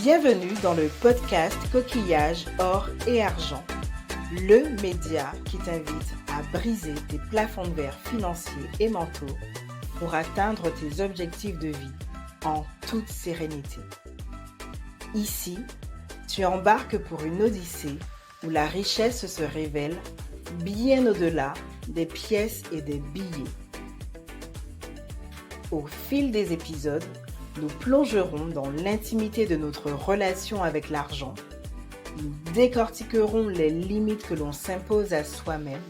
Bienvenue dans le podcast Coquillage, Or et Argent, le média qui t'invite à briser tes plafonds de verre financiers et mentaux pour atteindre tes objectifs de vie en toute sérénité. Ici, tu embarques pour une odyssée où la richesse se révèle bien au-delà des pièces et des billets. Au fil des épisodes, nous plongerons dans l'intimité de notre relation avec l'argent. Nous décortiquerons les limites que l'on s'impose à soi-même.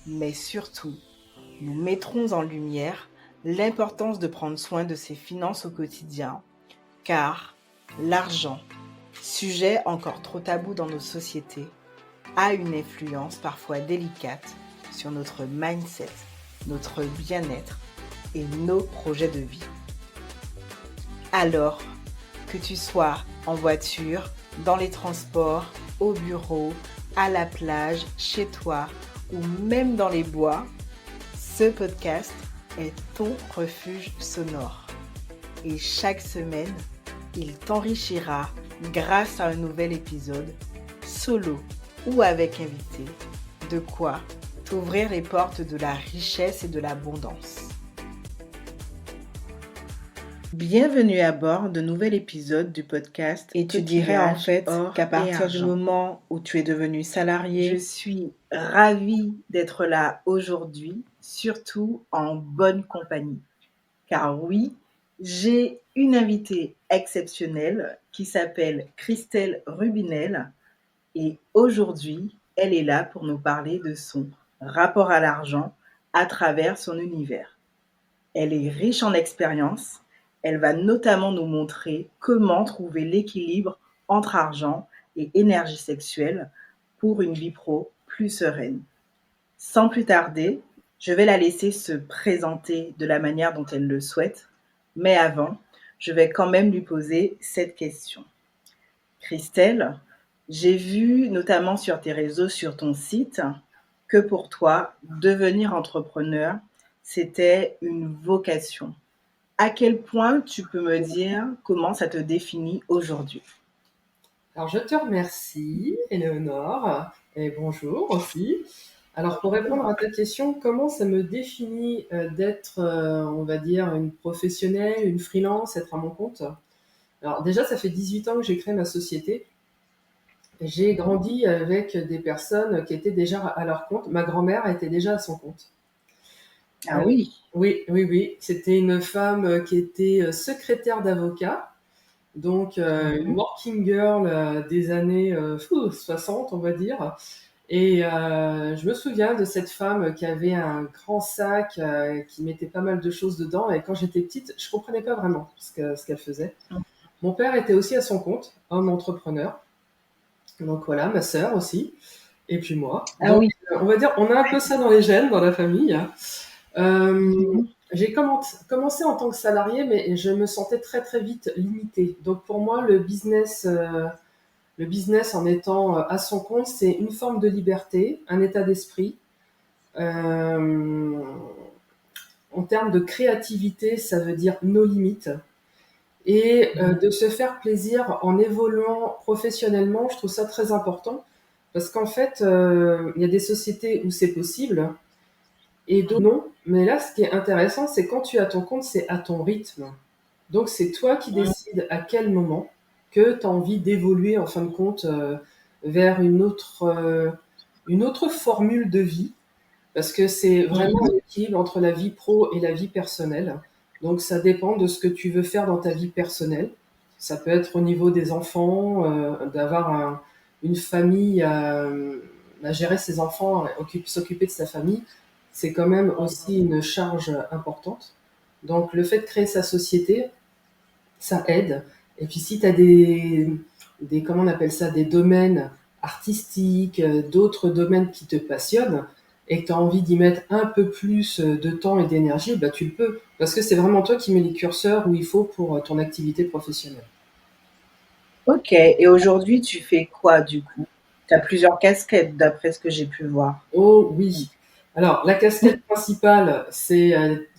Mais surtout, nous mettrons en lumière l'importance de prendre soin de ses finances au quotidien, car l'argent, sujet encore trop tabou dans nos sociétés, a une influence parfois délicate sur notre mindset, notre bien-être et nos projets de vie. Alors, que tu sois en voiture, dans les transports, au bureau, à la plage, chez toi ou même dans les bois, ce podcast est ton refuge sonore. Et chaque semaine, il t'enrichira grâce à un nouvel épisode, solo ou avec invité, de quoi t'ouvrir les portes de la richesse et de l'abondance. Bienvenue à bord de nouvel épisode du podcast. Et tu dirais en fait qu'à partir du moment où tu es devenu salarié, je suis ravie d'être là aujourd'hui, surtout en bonne compagnie. Car oui, j'ai une invitée exceptionnelle qui s'appelle Christelle Rubinel. Et aujourd'hui, elle est là pour nous parler de son rapport à l'argent à travers son univers. Elle est riche en expérience. Elle va notamment nous montrer comment trouver l'équilibre entre argent et énergie sexuelle pour une vie pro plus sereine. Sans plus tarder, je vais la laisser se présenter de la manière dont elle le souhaite. Mais avant, je vais quand même lui poser cette question. Christelle, j'ai vu notamment sur tes réseaux, sur ton site, que pour toi, devenir entrepreneur, c'était une vocation. À quel point tu peux me dire comment ça te définit aujourd'hui? Alors, je te remercie, Éléonore, et bonjour aussi. Alors, pour répondre à ta question, comment ça me définit d'être, on va dire, une professionnelle, une freelance, être à mon compte? Alors, déjà, ça fait 18 ans que j'ai créé ma société. J'ai grandi avec des personnes qui étaient déjà à leur compte. Ma grand-mère était déjà à son compte. Ah oui, Oui. C'était une femme qui était secrétaire d'avocat. Donc, une working girl des années 60, on va dire. Et je me souviens de cette femme qui avait un grand sac, qui mettait pas mal de choses dedans. Et quand j'étais petite, je comprenais pas vraiment ce qu'elle faisait. Mon père était aussi à son compte, homme entrepreneur. Donc voilà, ma sœur aussi. Et puis moi. ah Donc, oui. on va dire, on a un peu ça dans les gènes, dans la famille. J'ai commencé en tant que salarié, mais je me sentais très très vite limitée. Donc pour moi, le business en étant à son compte, c'est une forme de liberté, un état d'esprit. En termes de créativité, ça veut dire nos limites. Et de se faire plaisir en évoluant professionnellement, je trouve ça très important. Parce qu'en fait, il y a des sociétés où c'est possible et d'autres non. Mais là, ce qui est intéressant, c'est quand tu es à ton compte, c'est à ton rythme. Donc, c'est toi qui décides à quel moment que tu as envie d'évoluer, en fin de compte, vers une autre formule de vie. Parce que c'est vraiment un équilibre entre la vie pro et la vie personnelle. Donc, ça dépend de ce que tu veux faire dans ta vie personnelle. Ça peut être au niveau des enfants, d'avoir une famille à gérer ses enfants, s'occuper de sa famille. C'est quand même aussi une charge importante. Donc, le fait de créer sa société, ça aide. Et puis, si tu as comment on appelle ça, des domaines artistiques, d'autres domaines qui te passionnent, et que tu as envie d'y mettre un peu plus de temps et d'énergie, bah, tu le peux. Parce que c'est vraiment toi qui mets les curseurs où il faut pour ton activité professionnelle. Ok, et aujourd'hui, tu fais quoi du coup? Tu as plusieurs casquettes d'après ce que j'ai pu voir. Oh oui. Alors, la casquette principale, c'est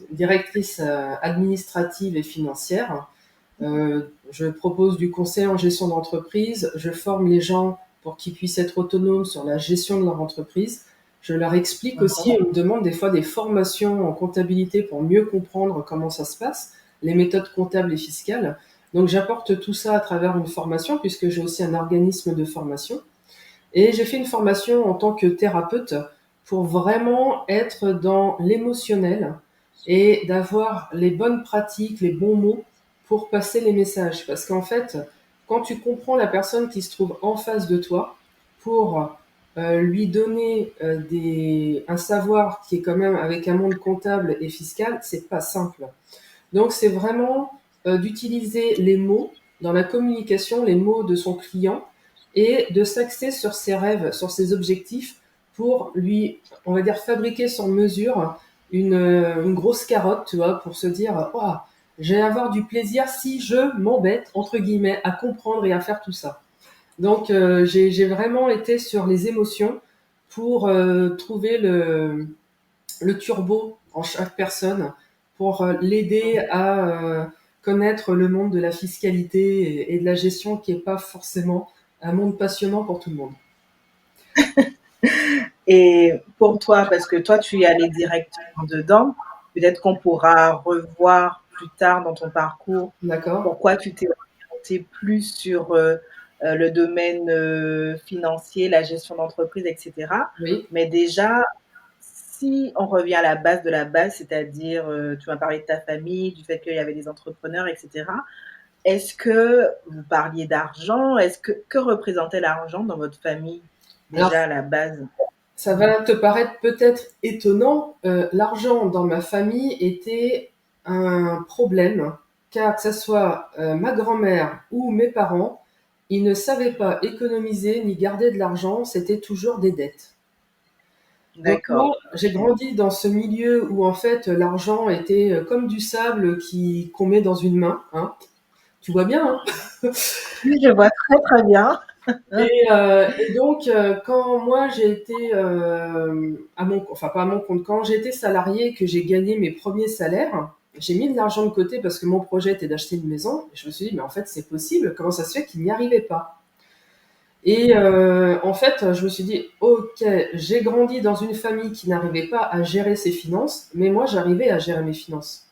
directrice administrative et financière. Je propose du conseil en gestion d'entreprise, je forme les gens pour qu'ils puissent être autonomes sur la gestion de leur entreprise. Je leur explique aussi, on me demande des fois des formations en comptabilité pour mieux comprendre comment ça se passe, les méthodes comptables et fiscales. Donc j'apporte tout ça à travers une formation, puisque j'ai aussi un organisme de formation. Et j'ai fait une formation en tant que thérapeute pour vraiment être dans l'émotionnel et d'avoir les bonnes pratiques, les bons mots pour passer les messages. Parce qu'en fait, quand tu comprends la personne qui se trouve en face de toi, pour lui donner un savoir qui est quand même avec un monde comptable et fiscal, c'est pas simple. Donc c'est vraiment d'utiliser les mots dans la communication, les mots de son client, et de s'axer sur ses rêves, sur ses objectifs, pour lui, on va dire, fabriquer sur mesure une grosse carotte, tu vois, pour se dire, oh, je vais avoir du plaisir si je m'embête, entre guillemets, à comprendre et à faire tout ça. Donc j'ai vraiment été sur les émotions pour trouver le turbo en chaque personne, pour l'aider à connaître le monde de la fiscalité et de la gestion, qui n'est pas forcément un monde passionnant pour tout le monde. Et pour toi, parce que toi, tu y allais directement dedans, peut-être qu'on pourra revoir plus tard dans ton parcours pourquoi tu t'es orienté plus sur le domaine financier, la gestion d'entreprise, etc. Oui. Mais déjà, si on revient à la base de la base, c'est-à-dire, tu m'as parlé de ta famille, du fait qu'il y avait des entrepreneurs, etc. Est-ce que vous parliez d'argent? Que représentait l'argent dans votre famille, déjà à la base? Ça va te paraître peut-être étonnant, l'argent dans ma famille était un problème, car que ce soit ma grand-mère ou mes parents, ils ne savaient pas économiser ni garder de l'argent, c'était toujours des dettes. Donc moi, j'ai grandi dans ce milieu où en fait l'argent était comme du sable qu'on met dans une main, hein. Tu vois bien, hein? Oui, je vois très très bien. Et donc, quand moi j'ai été pas à mon compte, quand j'ai été salariée, que j'ai gagné mes premiers salaires, j'ai mis de l'argent de côté parce que mon projet était d'acheter une maison. Et je me suis dit, mais en fait, c'est possible. Comment ça se fait qu'il n'y arrivait pas? Et en fait, je me suis dit, ok, j'ai grandi dans une famille qui n'arrivait pas à gérer ses finances, mais moi, j'arrivais à gérer mes finances.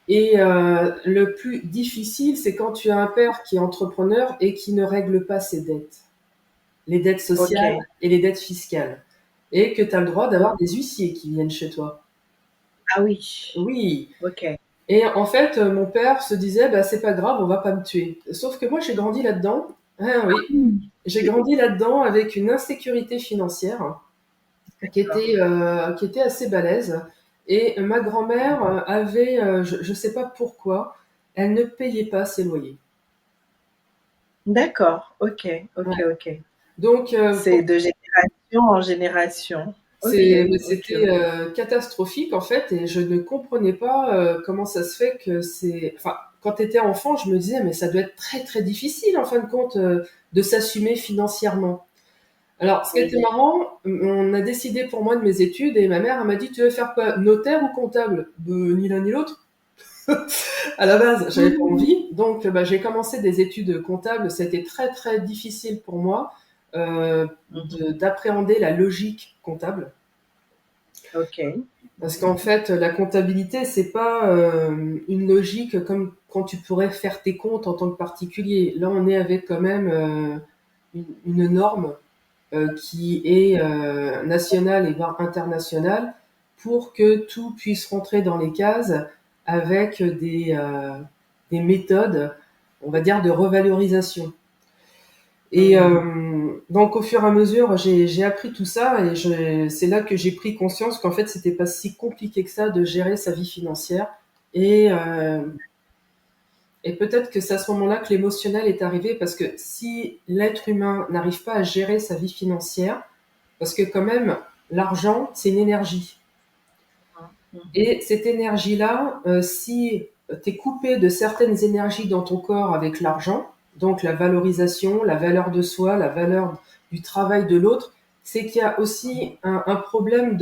Et le plus difficile, c'est quand tu as un père qui est entrepreneur et qui ne règle pas ses dettes. Les dettes sociales et les dettes fiscales. Et que tu as le droit d'avoir des huissiers qui viennent chez toi. Ah oui. Oui. Ok. Et en fait, mon père se disait, bah, c'est pas grave, on va pas me tuer. Sauf que moi, j'ai grandi là-dedans. Ah oui. J'ai grandi là-dedans avec une insécurité financière qui était assez balèze. Et ma grand-mère avait, je sais pas pourquoi, elle ne payait pas ses loyers. D'accord. Ok. Donc, c'est de génération en génération. C'était catastrophique en fait, et je ne comprenais pas comment ça se fait que c'est. Enfin, quand tu étais enfant, je me disais, mais ça doit être très très difficile en fin de compte de s'assumer financièrement. Alors, ce qui était marrant, on a décidé pour moi de mes études et ma mère elle m'a dit, tu veux faire quoi, notaire ou comptable? Ni l'un ni l'autre. À la base, j'avais pas envie, donc j'ai commencé des études comptables. C'était très très difficile pour moi d'appréhender la logique comptable. Ok. Parce qu'en fait, la comptabilité, c'est pas une logique comme quand tu pourrais faire tes comptes en tant que particulier. Là, on est avec quand même une norme qui est nationale et voire internationale, pour que tout puisse rentrer dans les cases avec des méthodes, on va dire, de revalorisation. Et donc au fur et à mesure, j'ai appris tout ça, et c'est là que j'ai pris conscience qu'en fait, c'était pas si compliqué que ça de gérer sa vie financière. Et peut-être que c'est à ce moment-là que l'émotionnel est arrivé, parce que si l'être humain n'arrive pas à gérer sa vie financière, parce que quand même, l'argent, c'est une énergie. Et cette énergie-là, si tu es coupé de certaines énergies dans ton corps avec l'argent, donc la valorisation, la valeur de soi, la valeur du travail de l'autre, c'est qu'il y a aussi un problème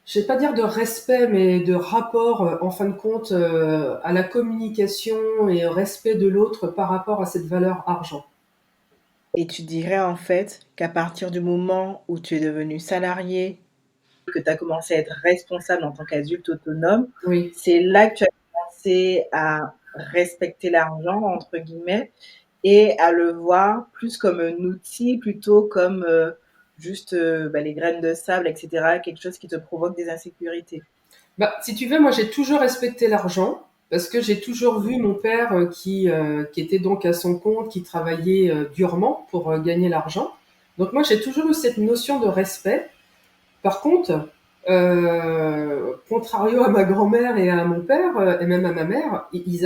je vais pas dire de respect, mais de rapport, en fin de compte, à la communication et au respect de l'autre par rapport à cette valeur argent. Et tu dirais en fait qu'à partir du moment où tu es devenu salarié, que tu as commencé à être responsable en tant qu'adulte autonome, Oui. c'est là que tu as commencé à «respecter l'argent» entre guillemets et à le voir plus comme un outil plutôt comme, juste, les graines de sable et cetera, quelque chose qui te provoque des insécurités? Bah, si tu veux, moi j'ai toujours respecté l'argent parce que j'ai toujours vu mon père qui était donc à son compte, qui travaillait durement pour gagner l'argent. Donc moi j'ai toujours eu cette notion de respect. Par contre, contrario à ma grand-mère et à mon père et même à ma mère, ils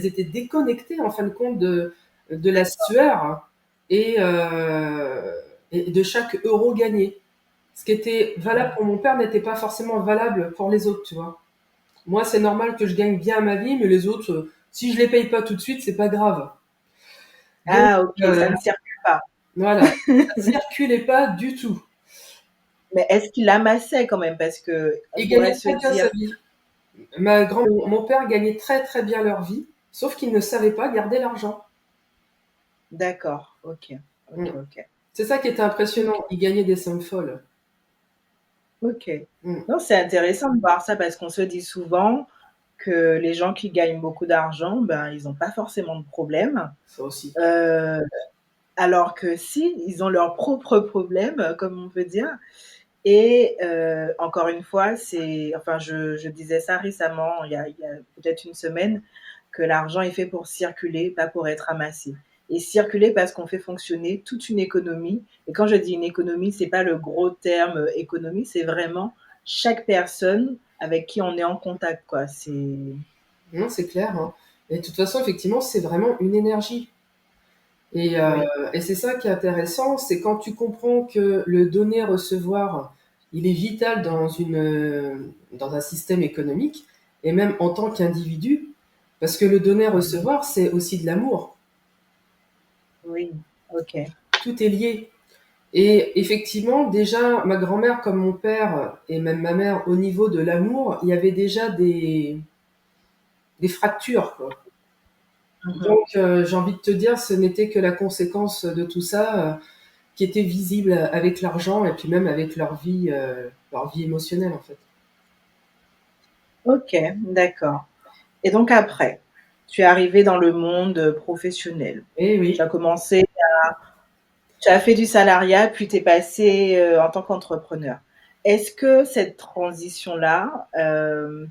étaient déconnectés en fin de compte de la sueur et, euh, et de chaque euro gagné. Ce qui était valable pour mon père n'était pas forcément valable pour les autres, tu vois. Moi, c'est normal que je gagne bien ma vie, mais les autres, si je les paye pas tout de suite, c'est pas grave. Donc, Ah OK, ça ne circule pas. voilà, ça circulait pas du tout. Mais est-ce qu'il amassait quand même? Parce qu'on Il pourrait gagnait se très bien sa dire vie. Mon père gagnait très très bien leur vie, sauf qu'il ne savait pas garder l'argent. d'accord, OK, Mm. OK, OK. C'est ça qui était OK, impressionnant. Il gagnait des sommes folles. OK. Mm. Non, c'est intéressant de voir ça parce qu'on se dit souvent que les gens qui gagnent beaucoup d'argent, ben, ils ont pas forcément de problème, Ça aussi. heu, alors que si, ils ont leurs propres problèmes, comme on peut dire et encore une fois, je disais ça récemment, il y a peut-être une semaine, que l'argent est fait pour circuler, pas pour être amassé et circuler parce qu'on fait fonctionner toute une économie et quand je dis une économie, c'est pas le gros terme, économie, c'est vraiment chaque personne avec qui on est en contact, quoi. Non, c'est clair, hein. Et de toute façon, effectivement, c'est vraiment une énergie. Et, euh, Oui. et c'est ça qui est intéressant, c'est quand tu comprends que le donner-recevoir, il est vital dans un système économique, et même en tant qu'individu, parce que le Mmh. donner-recevoir, c'est aussi de l'amour. Oui, OK. Tout est lié. Et effectivement, déjà, ma grand-mère comme mon père, et même ma mère, au niveau de l'amour, il y avait déjà des fractures, quoi. Mmh. Donc, j'ai envie de te dire, ce n'était que la conséquence de tout ça, qui était visible avec l'argent et puis même avec leur vie émotionnelle en fait. OK, d'accord et donc après, tu es arrivé dans le monde, professionnel. Eh Tu as oui. commencé Tu as fait du salariat, puis tu es passé, en tant qu'entrepreneur. Est-ce que cette transition-là,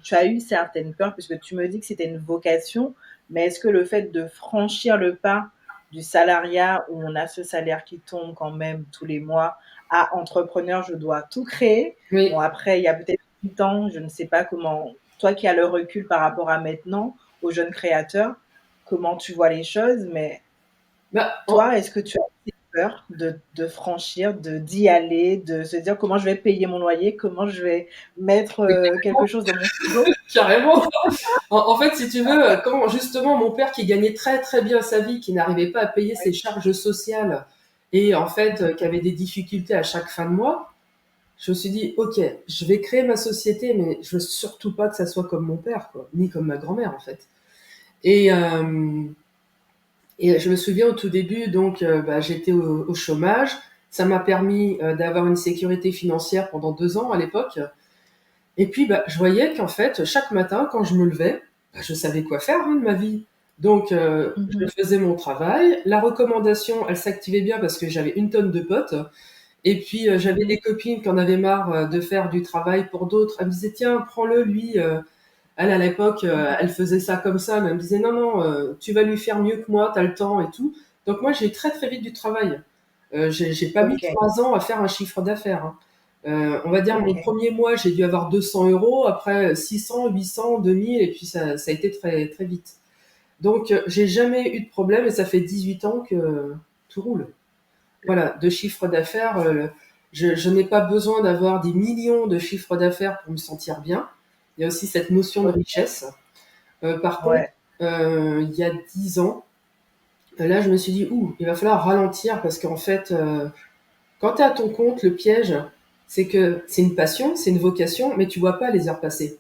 tu as eu certaines peurs? Puisque tu me dis que c'était une vocation, mais est-ce que le fait de franchir le pas du salariat où on a ce salaire qui tombe quand même tous les mois à entrepreneur, je dois tout créer. Bon Oui. après il y a peut-être 8 ans, je ne sais pas comment toi qui as le recul par rapport à maintenant, aux jeunes créateurs, comment tu vois les choses? Mais Bah, toi, est-ce que tu as assez peur de franchir, d'y aller, de se dire: «Comment je vais payer mon loyer? Comment je vais mettre, quelque chose dans mon frigo?» carrément. En fait, si tu veux, quand justement mon père qui gagnait très très bien sa vie, qui n'arrivait pas à payer ses charges sociales et en fait qui avait des difficultés à chaque fin de mois, je me suis dit, ok, je vais créer ma société, mais je veux surtout pas que ça soit comme mon père, quoi, ni comme ma grand-mère en fait. Et, euh, Et je me souviens au tout début, donc j'étais au chômage. Ça m'a permis d'avoir une sécurité financière pendant 2 ans à l'époque. Et puis je voyais qu'en fait, chaque matin, quand je me levais, je savais quoi faire de ma vie. Donc je Mmh. faisais mon travail. La recommandation, elle s'activait bien parce que j'avais une tonne de potes. Et puis j'avais Mmh. des copines qui en avaient marre de faire du travail pour d'autres. Elles me disaient, tiens, prends-le, lui. Elle, à l'époque, elle faisait ça comme ça, mais elle me disait non, non, tu vas lui faire mieux que moi, t'as le temps et tout. Donc moi, j'ai très très vite du travail. J'ai pas mis OK, 3 ans à faire un chiffre d'affaires, hein. On va dire mon OK, premier mois, j'ai dû avoir 200 euros, après 600, 800, 2000, et puis ça a été très très vite. Donc j'ai jamais eu de problème et ça fait 18 ans que tout roule. Voilà, de chiffre d'affaires, je n'ai pas besoin d'avoir des millions de chiffres d'affaires pour me sentir bien. Il y a aussi cette notion de OK, richesse. Par contre, ouais, il y a 10 ans, là, je me suis dit, ouh, il va falloir ralentir parce qu'en fait, quand tu es à ton compte, le piège, c'est que c'est une passion, c'est une vocation, mais tu vois pas les heures passer.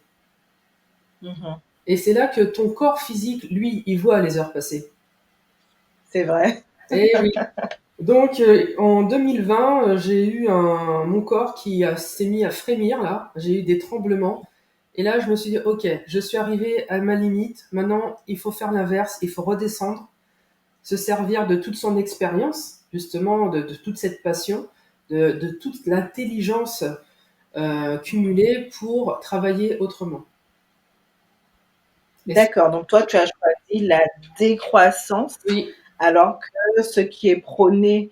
Et c'est là que ton corps physique, lui, il voit les heures passer. C'est vrai. Et oui. Donc, en 2020, j'ai eu mon corps qui s'est mis à frémir, là. J'ai eu des tremblements. Et là, je me suis dit, OK, je suis arrivée à ma limite. Maintenant, il faut faire l'inverse. Il faut redescendre, se servir de toute son expérience, justement, de toute cette passion, de toute l'intelligence cumulée pour travailler autrement. D'accord, donc toi, tu as choisi la décroissance, Oui. Alors que ce qui est prôné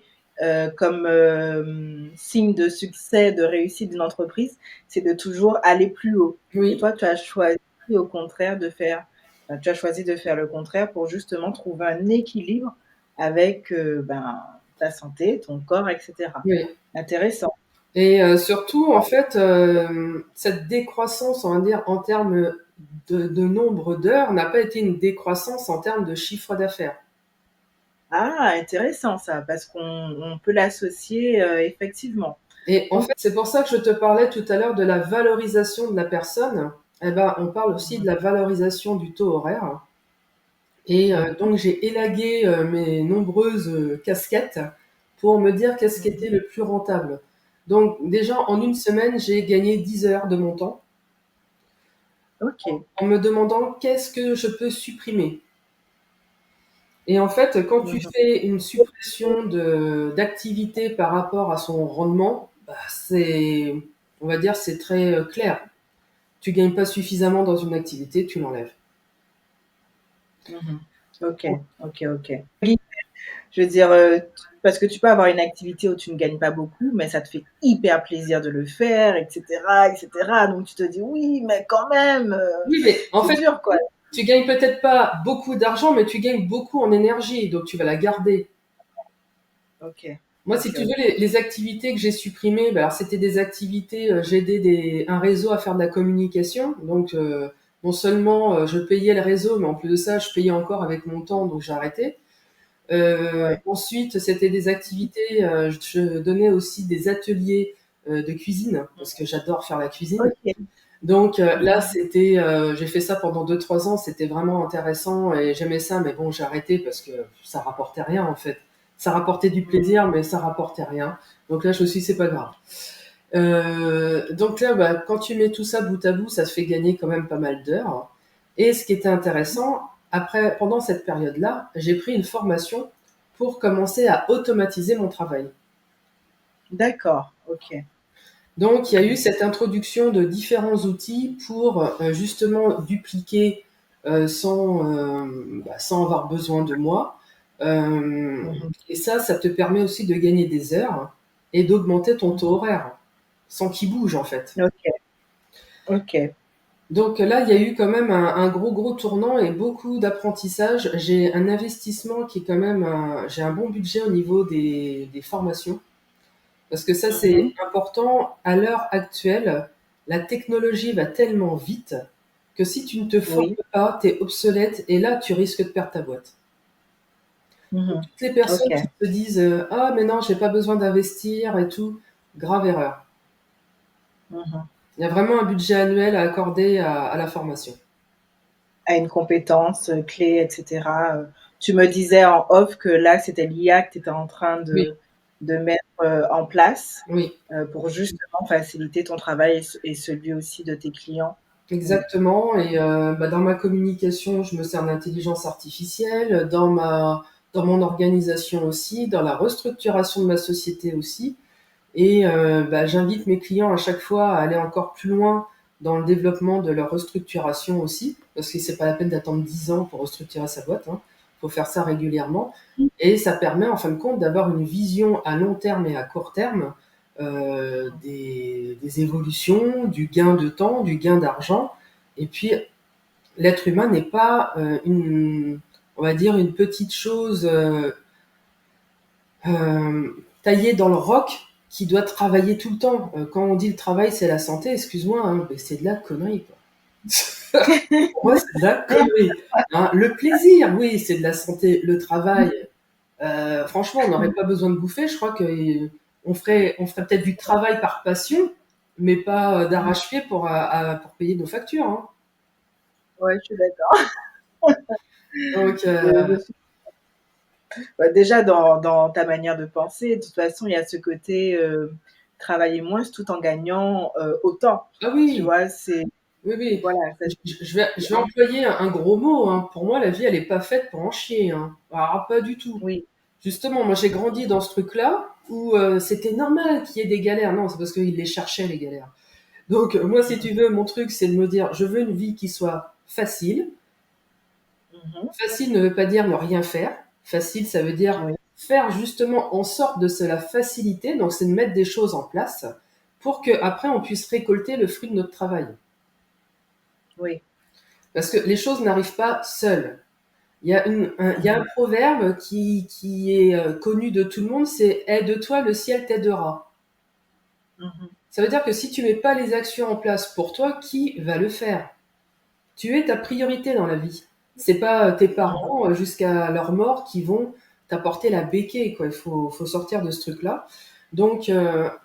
comme signe de succès, de réussite d'une entreprise, c'est de toujours aller plus haut. Oui. Et toi, tu as choisi au contraire tu as choisi de faire le contraire pour justement trouver un équilibre avec ta santé, ton corps, etc. Oui. Intéressant. Et surtout, en fait, cette décroissance, on va dire, en termes de nombre d'heures, n'a pas été une décroissance en termes de chiffre d'affaires. Ah, intéressant ça, parce qu'on peut l'associer effectivement. Et en fait, c'est pour ça que je te parlais tout à l'heure de la valorisation de la personne. Eh ben, on parle aussi de la valorisation du taux horaire. Et donc, j'ai élagué mes nombreuses casquettes pour me dire qu'est-ce qui était le plus rentable. Donc, déjà, en une semaine, j'ai gagné 10 heures de mon temps. Ok. En me demandant qu'est-ce que je peux supprimer. Et en fait, quand tu fais une suppression d'activité par rapport à son rendement, on va dire, c'est très clair. Tu gagnes pas suffisamment dans une activité, tu l'enlèves. Ok. Je veux dire, parce que tu peux avoir une activité où tu ne gagnes pas beaucoup, mais ça te fait hyper plaisir de le faire, etc., etc. Donc tu te dis oui, mais quand même, Oui, mais en fait, c'est dur, quoi. tu gagnes peut-être pas beaucoup d'argent, mais tu gagnes beaucoup en énergie, donc tu vas la garder. Ok. Moi, si tu veux, les activités que j'ai supprimées, alors c'était des activités, j'aidais un réseau à faire de la communication. Donc, non seulement je payais le réseau, mais en plus de ça, je payais encore avec mon temps, donc j'ai arrêté. Ensuite, c'était des activités, je donnais aussi des ateliers de cuisine, parce que j'adore faire la cuisine. Ok. Donc là, j'ai fait ça pendant 2-3 ans, c'était vraiment intéressant et j'aimais ça, mais bon, j'ai arrêté parce que ça rapportait rien en fait. Ça rapportait du plaisir, mais ça rapportait rien. Donc là, je me suis dit, c'est pas grave. Donc là, quand tu mets tout ça bout à bout, ça se fait gagner quand même pas mal d'heures. Et ce qui était intéressant, pendant cette période-là, j'ai pris une formation pour commencer à automatiser mon travail. D'accord, ok. Donc, il y a eu cette introduction de différents outils pour justement dupliquer sans avoir besoin de moi. Et ça te permet aussi de gagner des heures et d'augmenter ton taux horaire sans qu'il bouge en fait. Ok. Donc là, il y a eu quand même un gros tournant et beaucoup d'apprentissage. J'ai un investissement qui est quand même, j'ai un bon budget au niveau des formations. Parce que ça, c'est important. À l'heure actuelle, la technologie va tellement vite que si tu ne te formes pas, tu es obsolète et là, tu risques de perdre ta boîte. Toutes les personnes qui te disent « Ah, mais non, j'ai pas besoin d'investir et tout », grave erreur. Il y a vraiment un budget annuel à accorder à la formation. À une compétence clé, etc. Tu me disais en off que là, c'était l'IA que tu étais en train de mettre en place pour justement faciliter ton travail et celui aussi de tes clients. Exactement. Et dans ma communication, je me sers d'intelligence artificielle, dans mon organisation aussi, dans la restructuration de ma société aussi. Et j'invite mes clients à chaque fois à aller encore plus loin dans le développement de leur restructuration aussi, parce que c'est pas la peine d'attendre 10 ans pour restructurer sa boîte. Faut faire ça régulièrement. Et ça permet en fin de compte d'avoir une vision à long terme et à court terme des évolutions, du gain de temps, du gain d'argent. Et puis, l'être humain n'est pas on va dire, une petite chose taillée dans le roc qui doit travailler tout le temps. Quand on dit le travail, c'est la santé, excuse-moi, mais c'est de la connerie, quoi. Pour moi, c'est de la connerie. Le plaisir, oui, c'est de la santé. Le travail, franchement, on n'aurait pas besoin de bouffer. Je crois que on ferait peut-être du travail par passion, mais pas d'arrache-pied pour payer nos factures, hein. Ouais, je suis d'accord. Donc, Je suis bah, déjà dans ta manière de penser, de toute façon, il y a ce côté, travailler moins tout en gagnant, autant. ah Tu oui, vois? C'est oui, oui. voilà, ça Je vais employer un gros mot, hein. Pour moi, la vie, elle est pas faite pour en chier, hein. Alors, pas du tout. oui. Justement, moi, j'ai grandi dans ce truc-là où c'était normal qu'il y ait des galères. Non, c'est parce qu'ils les cherchaient, les galères. Donc, moi, si tu veux, mon truc, c'est de me dire, je veux une vie qui soit facile. Mmh. Facile ne veut pas dire ne rien faire. Facile, ça veut dire Oui, faire justement en sorte de se la faciliter. Donc, c'est de mettre des choses en place pour que après on puisse récolter le fruit de notre travail. oui. Parce que les choses n'arrivent pas seules. Il y a un Mmh. proverbe qui est connu de tout le monde, c'est aide-toi, le ciel t'aidera. Mmh. Ça veut dire que si tu mets pas les actions en place pour toi, qui va le faire? Tu es ta priorité dans la vie. C'est pas tes Mmh. parents jusqu'à leur mort qui vont t'apporter la béquille, quoi. Il faut sortir de ce truc-là. Donc,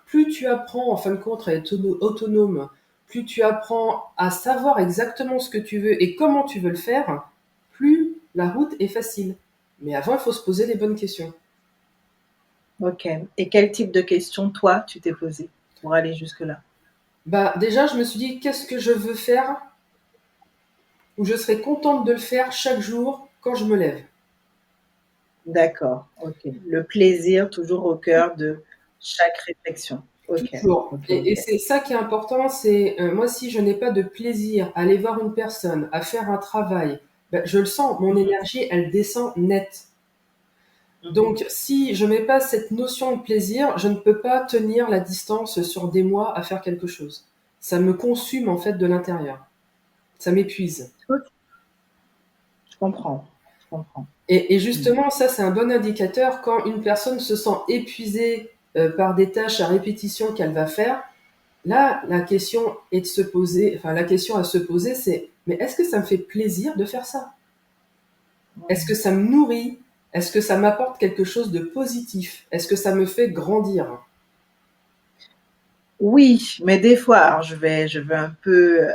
plus tu apprends en fin de compte à être autonome, plus tu apprends à savoir exactement ce que tu veux et comment tu veux le faire, plus la route est facile. Mais avant, il faut se poser les bonnes questions. OK, et quel type de questions, toi, tu t'es posé pour aller jusque-là? Bah, déjà, je me suis dit, qu'est-ce que je veux faire où je serais contente de le faire chaque jour quand je me lève. D'accord, OK. Le plaisir toujours au cœur de chaque réflexion. OK, Toujours. OK, Et OK. c'est ça qui est important, c'est moi si je n'ai pas de plaisir à aller voir une personne, à faire un travail, ben, je le sens, mon Mmh. énergie, elle descend net. Mmh. Donc si je n'ai pas cette notion de plaisir, je ne peux pas tenir la distance sur des mois à faire quelque chose. Ça me consume en fait de l'intérieur. Ça m'épuise. OK, je comprends, je comprends. Et Mmh. justement, ça c'est un bon indicateur quand une personne se sent épuisée par des tâches à répétition qu'elle va faire. Là, la question est de se poser, enfin, la question à se poser, c'est, mais est-ce que ça me fait plaisir de faire ça? Est-ce que Mmh. ça me nourrit? Est-ce que ça m'apporte quelque chose de positif? Est-ce que ça me fait grandir? Oui, mais des fois, alors je vais un peu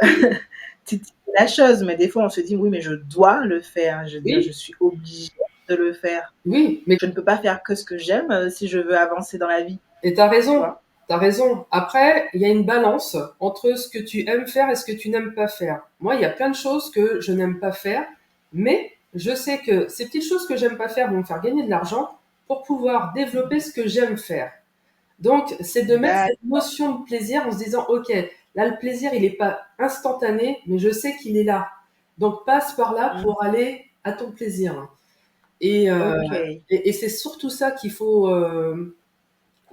titiller la chose, mais des fois on se dit: «Oui, mais je dois le faire». Je veux dire, je Oui, suis obligée de le faire. oui, mais Je ne peux pas faire que ce que j'aime, si je veux avancer dans la vie, et t'as tu raison, vois? t'as raison. Après, il y a une balance entre ce que tu aimes faire et ce que tu n'aimes pas faire. Moi, il y a plein de choses que je n'aime pas faire, mais je sais que ces petites choses que j'aime pas faire vont me faire gagner de l'argent pour pouvoir développer ce que j'aime faire. Donc, c'est de mettre D'ac cette notion de plaisir en se disant, OK, là, le plaisir, il n'est pas instantané, mais je sais qu'il est là. Donc, passe par là mmh, pour aller à ton plaisir. Et, euh, OK. et c'est surtout ça qu'il faut,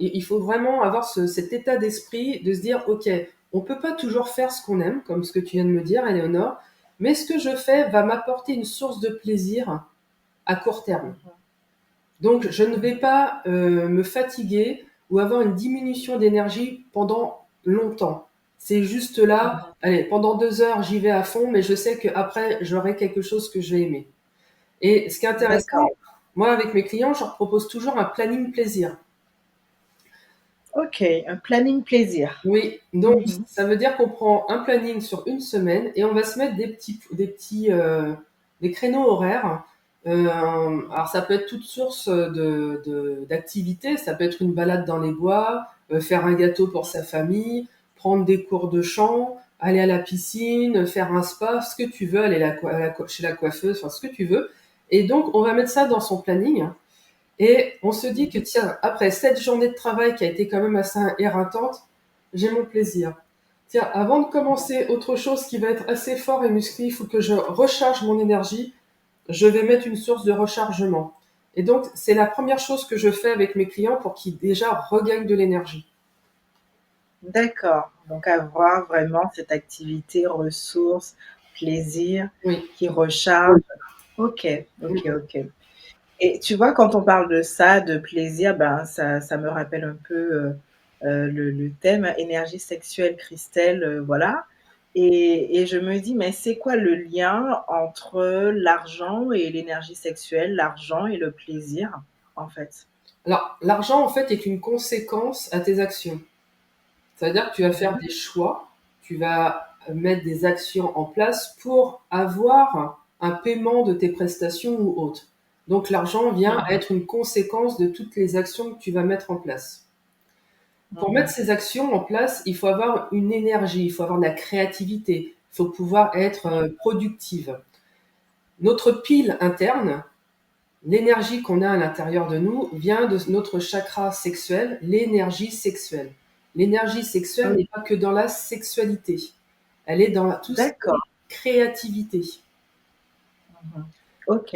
il faut vraiment avoir cet état d'esprit de se dire, OK, on peut pas toujours faire ce qu'on aime, comme ce que tu viens de me dire, Eleonore, mais ce que je fais va m'apporter une source de plaisir à court terme. Mmh. Donc, je ne vais pas me fatiguer ou avoir une diminution d'énergie pendant longtemps. C'est juste là, Mmh. allez, pendant 2 heures, j'y vais à fond, mais je sais qu'après, j'aurai quelque chose que je vais aimer. Et ce qui est intéressant, D'accord. moi, avec mes clients, je leur propose toujours un planning plaisir. OK, un planning plaisir. Oui, donc Mmh. ça veut dire qu'on prend un planning sur une semaine et on va se mettre des créneaux horaires. Alors ça peut être toute source d'activités, ça peut être une balade dans les bois, faire un gâteau pour sa famille, prendre des cours de chant, aller à la piscine, faire un spa, ce que tu veux, aller chez la coiffeuse, enfin ce que tu veux. Et donc on va mettre ça dans son planning. Et on se dit que Mmh. tiens, après cette journée de travail qui a été quand même assez éreintante, j'ai mon plaisir. Tiens, avant de commencer autre chose qui va être assez fort et musclé, il faut que je recharge mon énergie. Je vais mettre une source de rechargement. Et donc, c'est la première chose que je fais avec mes clients pour qu'ils déjà regagnent de l'énergie. D'accord, donc avoir vraiment cette activité ressource, plaisir Oui. qui recharge. OK, OK, Mm. OK. Et tu vois, quand on parle de ça, de plaisir, ben, ça me rappelle un peu, le thème énergie sexuelle, Christelle, voilà, et je me dis: «Mais c'est quoi le lien entre l'argent et l'énergie sexuelle, l'argent et le plaisir, en fait?» Alors, l'argent, en fait, est une conséquence à tes actions. Ça veut dire que tu vas faire des choix, tu vas mettre des actions en place pour avoir un paiement de tes prestations ou autres. Donc, l'argent vient être une conséquence de toutes les actions que tu vas mettre en place. Pour mettre ces actions en place, il faut avoir une énergie, il faut avoir de la créativité, il faut pouvoir être productive. Notre pile interne, l'énergie qu'on a à l'intérieur de nous, vient de notre chakra sexuel, l'énergie sexuelle. L'énergie sexuelle n'est pas que dans la sexualité, elle est dans tout ce qui est créativité. Ok.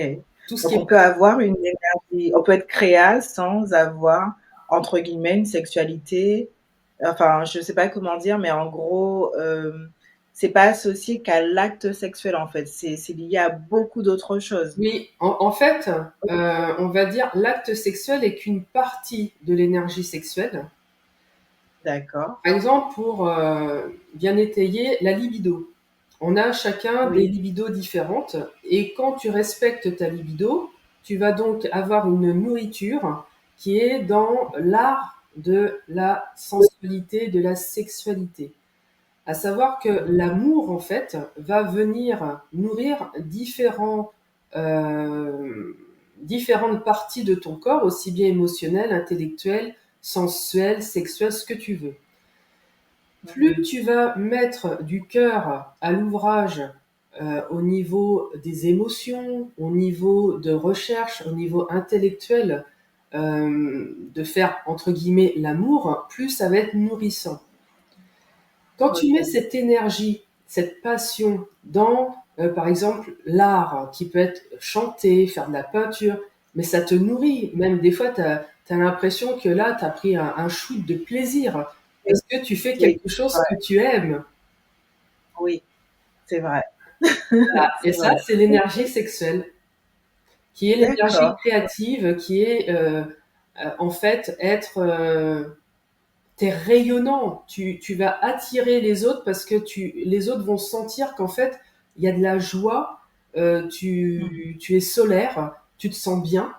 Donc on peut avoir une énergie, on peut être créa sans avoir, entre guillemets, une sexualité. Enfin, je sais pas comment dire, mais en gros, c'est pas associé qu'à l'acte sexuel, en fait. C'est lié à beaucoup d'autres choses. Oui, en fait, on va dire l'acte sexuel est qu'une partie de l'énergie sexuelle. D'accord. Par exemple, pour bien étayer la libido. On a chacun des libidos différentes et quand tu respectes ta libido, tu vas donc avoir une nourriture qui est dans l'art de la sensualité, de la sexualité. À savoir que l'amour, en fait, va venir nourrir différentes parties de ton corps, aussi bien émotionnelles, intellectuelles, sensuelles, sexuelles, ce que tu veux. Plus tu vas mettre du cœur à l'ouvrage au niveau des émotions, au niveau de recherche, au niveau intellectuel, de faire entre guillemets l'amour, plus ça va être nourrissant. Quand tu mets cette énergie, cette passion dans, par exemple, l'art, qui peut être chanter, faire de la peinture, mais ça te nourrit. Même des fois, tu as l'impression que là, tu as pris un shoot de plaisir parce que tu fais quelque chose que tu aimes. Oui, c'est vrai. Voilà. Et ça, c'est l'énergie sexuelle, qui est l'énergie créative, qui est en fait t'es rayonnant, tu vas attirer les autres parce que les autres vont sentir qu'en fait, il y a de la joie, tu es solaire, tu te sens bien.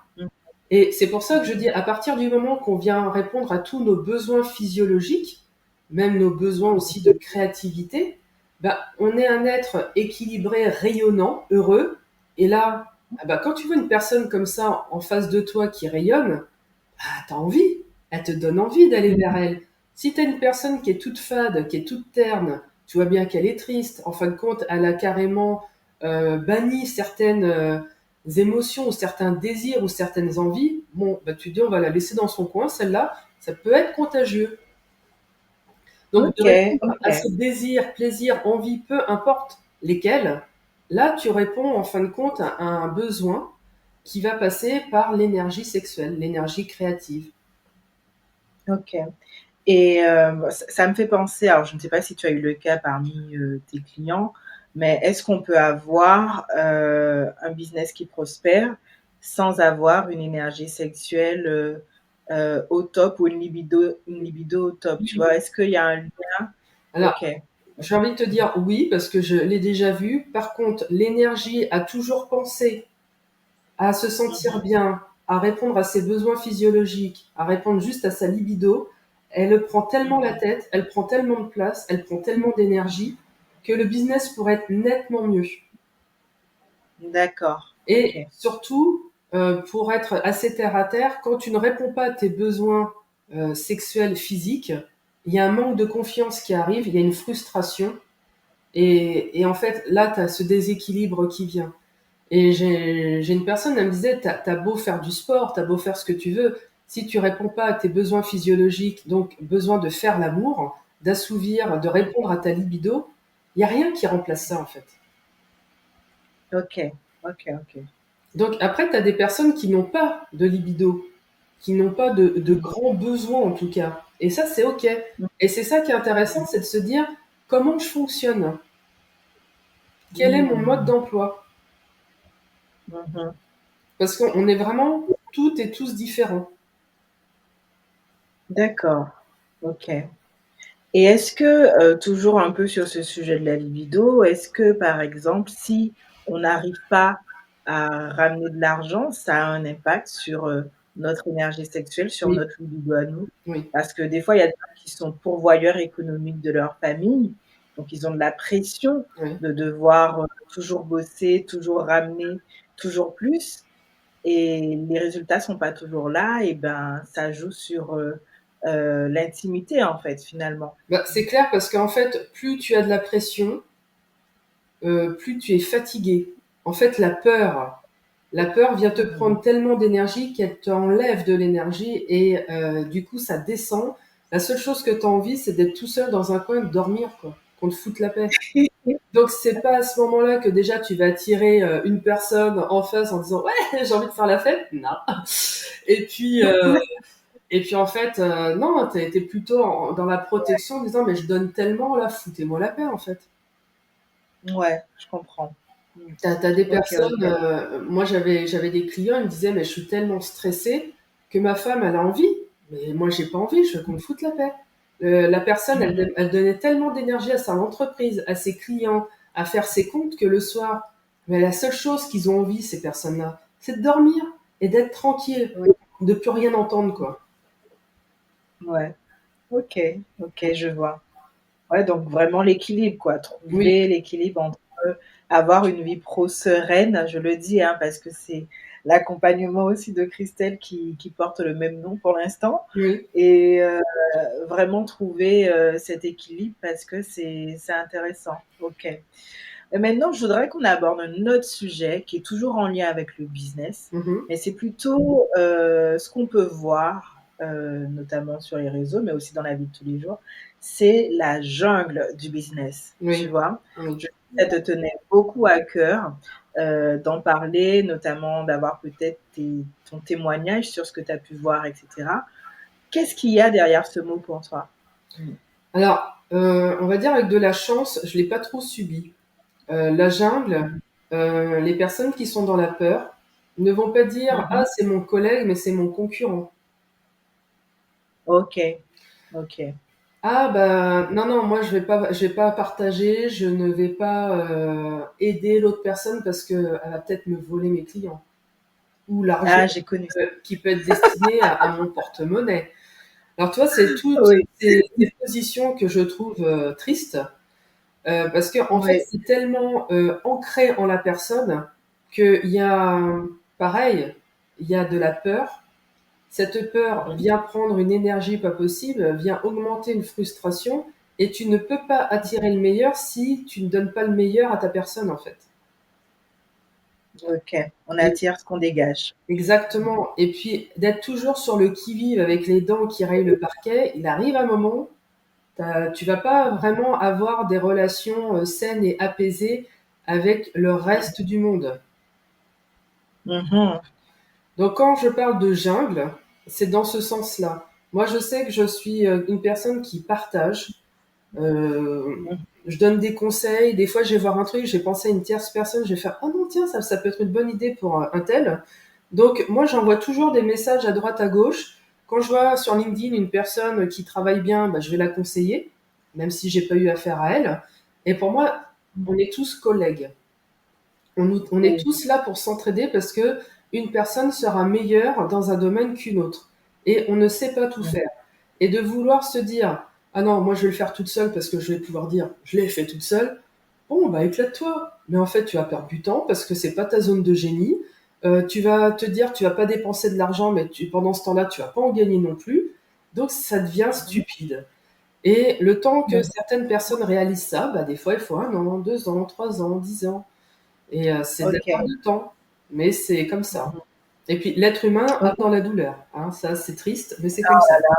Et c'est pour ça que je dis, à partir du moment qu'on vient répondre à tous nos besoins physiologiques, même nos besoins aussi de créativité, bah, on est un être équilibré, rayonnant, heureux. Et là, bah, quand tu vois une personne comme ça en face de toi qui rayonne, bah, t'as envie, elle te donne envie d'aller vers elle. Si t'as une personne qui est toute fade, qui est toute terne, tu vois bien qu'elle est triste, en fin de compte, elle a carrément banni certaines émotions ou certains désirs ou certaines envies, bon, bah, tu dis on va la laisser dans son coin, celle-là, ça peut être contagieux. Donc de répondre à ce désir, plaisir, envie, peu importe lesquels, là tu réponds en fin de compte à un besoin qui va passer par l'énergie sexuelle, l'énergie créative. Ok. Et ça me fait penser, alors je ne sais pas si tu as eu le cas parmi tes clients, mais est-ce qu'on peut avoir un business qui prospère sans avoir une énergie sexuelle au top ou une libido au top, tu vois? Est-ce qu'il y a un lien? Alors, j'ai envie de te dire oui, parce que je l'ai déjà vu. Par contre, l'énergie à toujours penser, à se sentir bien, à répondre à ses besoins physiologiques, à répondre juste à sa libido, elle prend tellement la tête, elle prend tellement de place, elle prend tellement d'énergie que le business pourrait être nettement mieux. D'accord. Et surtout, pour être assez terre à terre, quand tu ne réponds pas à tes besoins sexuels, physiques, il y a un manque de confiance qui arrive, il y a une frustration. Et en fait, là, tu as ce déséquilibre qui vient. Et j'ai une personne, elle me disait, t'as beau faire du sport, t'as beau faire ce que tu veux, si tu réponds pas à tes besoins physiologiques, donc besoin de faire l'amour, d'assouvir, de répondre à ta libido, il n'y a rien qui remplace ça, en fait. Ok. Donc après, tu as des personnes qui n'ont pas de libido, qui n'ont pas de grands besoins en tout cas. Et ça, c'est OK. Et c'est ça qui est intéressant, c'est de se dire comment je fonctionne, quel est mon mode d'emploi. Parce qu'on est vraiment toutes et tous différents. D'accord. Ok. Et est-ce que, toujours un peu sur ce sujet de la libido, est-ce que, par exemple, si on n'arrive pas à ramener de l'argent, ça a un impact sur, notre énergie sexuelle, sur Oui, notre libido à nous. oui, Parce que des fois, il y a des gens qui sont pourvoyeurs économiques de leur famille, donc ils ont de la pression oui. de devoir, toujours bosser, toujours ramener, toujours plus et les résultats sont pas toujours là et ben, ça joue sur, l'intimité, en fait, finalement. Bah, c'est clair parce qu'en fait, plus tu as de la pression, plus tu es fatigué. En fait, la peur vient te Mmh. prendre tellement d'énergie qu'elle t'enlève de l'énergie et du coup, ça descend. La seule chose que tu as envie, c'est d'être tout seul dans un coin et de dormir, quoi, qu'on te foute la paix. Donc, c'est pas à ce moment-là que déjà tu vas attirer une personne en face en disant ouais, j'ai envie de faire la fête. Non. Et puis, en fait, non, t'es plutôt dans la protection en disant mais je donne tellement là, foutez-moi la paix en fait. Ouais, je comprends. Mmh. T'as des OK, personnes, OK. moi j'avais des clients, ils me disaient mais je suis tellement stressée que ma femme elle a envie, mais moi j'ai pas envie, je veux qu'on me foute la paix. La personne Mmh. elle donnait tellement d'énergie à sa entreprise, à ses clients, à faire ses comptes que le soir, mais la seule chose qu'ils ont envie ces personnes-là, c'est de dormir et d'être tranquille, Oui, de plus rien entendre quoi. ouais. OK, OK, je vois. Ouais, donc vraiment l'équilibre, quoi. Oui, Trouver l'équilibre entre avoir une vie pro sereine, je le dis, hein, parce que c'est l'accompagnement aussi de Christelle qui porte le même nom pour l'instant oui. et vraiment trouver, cet équilibre parce que c'est intéressant. OK. Et maintenant, je voudrais qu'on aborde un autre sujet qui est toujours en lien avec le business, Mhm. mais c'est plutôt, ce qu'on peut voir, notamment sur les réseaux, mais aussi dans la vie de tous les jours, c'est la jungle du business, tu Oui, vois? oui. Je sais que ça te tenait beaucoup à cœur, d'en parler, notamment d'avoir peut-être ton témoignage sur ce que tu as pu voir et cetera. Qu'est-ce qu'il y a derrière ce mot pour toi? Mmh. Alors, on va dire avec de la chance, je l'ai pas trop subi. La jungle, Mmh. les personnes qui sont dans la peur ne vont pas dire ah Mmh. c'est mon collègue mais c'est mon concurrent. OK, OK. Ah bah non non moi je vais pas partager, je ne vais pas aider l'autre personne parce que elle va peut-être me voler mes clients ou l'argent Ah, j'ai connu ça. qui peut être destiné à mon porte-monnaie. Alors tu vois c'est toutes Oui, ces positions que je trouve tristes. Parce que en fait, oui. c'est tellement ancré en la personne qu'il y a, pareil, il y a de la peur. Cette peur vient prendre une énergie pas possible, vient augmenter une frustration, et tu ne peux pas attirer le meilleur si tu ne donnes pas le meilleur à ta personne, en fait. OK, on Et attire ce qu'on dégage. Mmh. exactement. Et puis d'être toujours sur le qui-vive avec les dents qui rayent le parquet, il arrive un moment, tu vas pas vraiment avoir des relations saines et apaisées avec le reste du monde. Mmh. Donc quand je parle de jungle, c'est dans ce sens-là. Moi, je sais que je suis une personne qui partage. Euh, Mmh. je donne des conseils. Des fois, je vais voir un truc, j'ai pensé à une tierce personne, je vais faire oh non tiens ça peut être une bonne idée pour un tel. Donc moi, j'envoie toujours des messages à droite à gauche. Quand je vois sur LinkedIn une personne qui travaille bien, bah, je vais la conseiller, même si j'ai pas eu affaire à elle. Et pour moi, on est tous collègues. On est Oui. tous là pour s'entraider parce que une personne sera meilleure dans un domaine qu'une autre. Et on ne sait pas tout Mmh. faire. Et de vouloir se dire, ah non, moi je vais le faire toute seule parce que je vais pouvoir dire, je l'ai fait toute seule. Bon, bah éclate-toi. Mais en fait, tu vas perdre du temps parce que c'est pas ta zone de génie. Tu vas te dire, tu vas pas dépenser de l'argent, mais pendant ce temps-là, tu vas pas en gagner non plus. Donc ça devient Mmh. stupide. Et le temps que Mmh. certaines personnes réalisent ça, bah, des fois il faut 1 an, 2 ans, 3 ans, 10 ans. Et c'est de la perte OK. de temps, mais c'est comme ça. Mmh. Et puis l'être humain OK. adore la douleur, hein, ça c'est triste, mais c'est comme Ah ça. là là,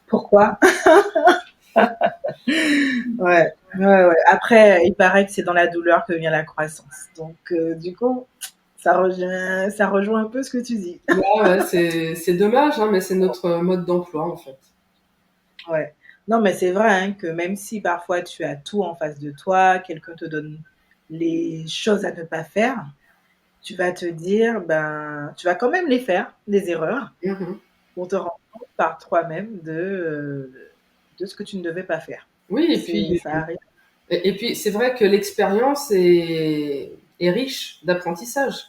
pourquoi? Ouais, ouais, ouais. Après, il paraît que c'est dans la douleur que vient la croissance. Donc du coup, ça rejoint un peu ce que tu dis. Ouais, ouais, c'est dommage, hein, mais c'est notre mode d'emploi en fait. Ouais. Non, mais c'est vrai, hein, que même si parfois tu as tout en face de toi, quelqu'un te donne les choses à ne pas faire, tu vas te dire, ben, tu vas quand même les faire, les erreurs, Mhm. pour te rendre compte par toi-même de ce que tu ne devais pas faire. Oui, Ça arrive. et puis c'est vrai que l'expérience est riche d'apprentissage.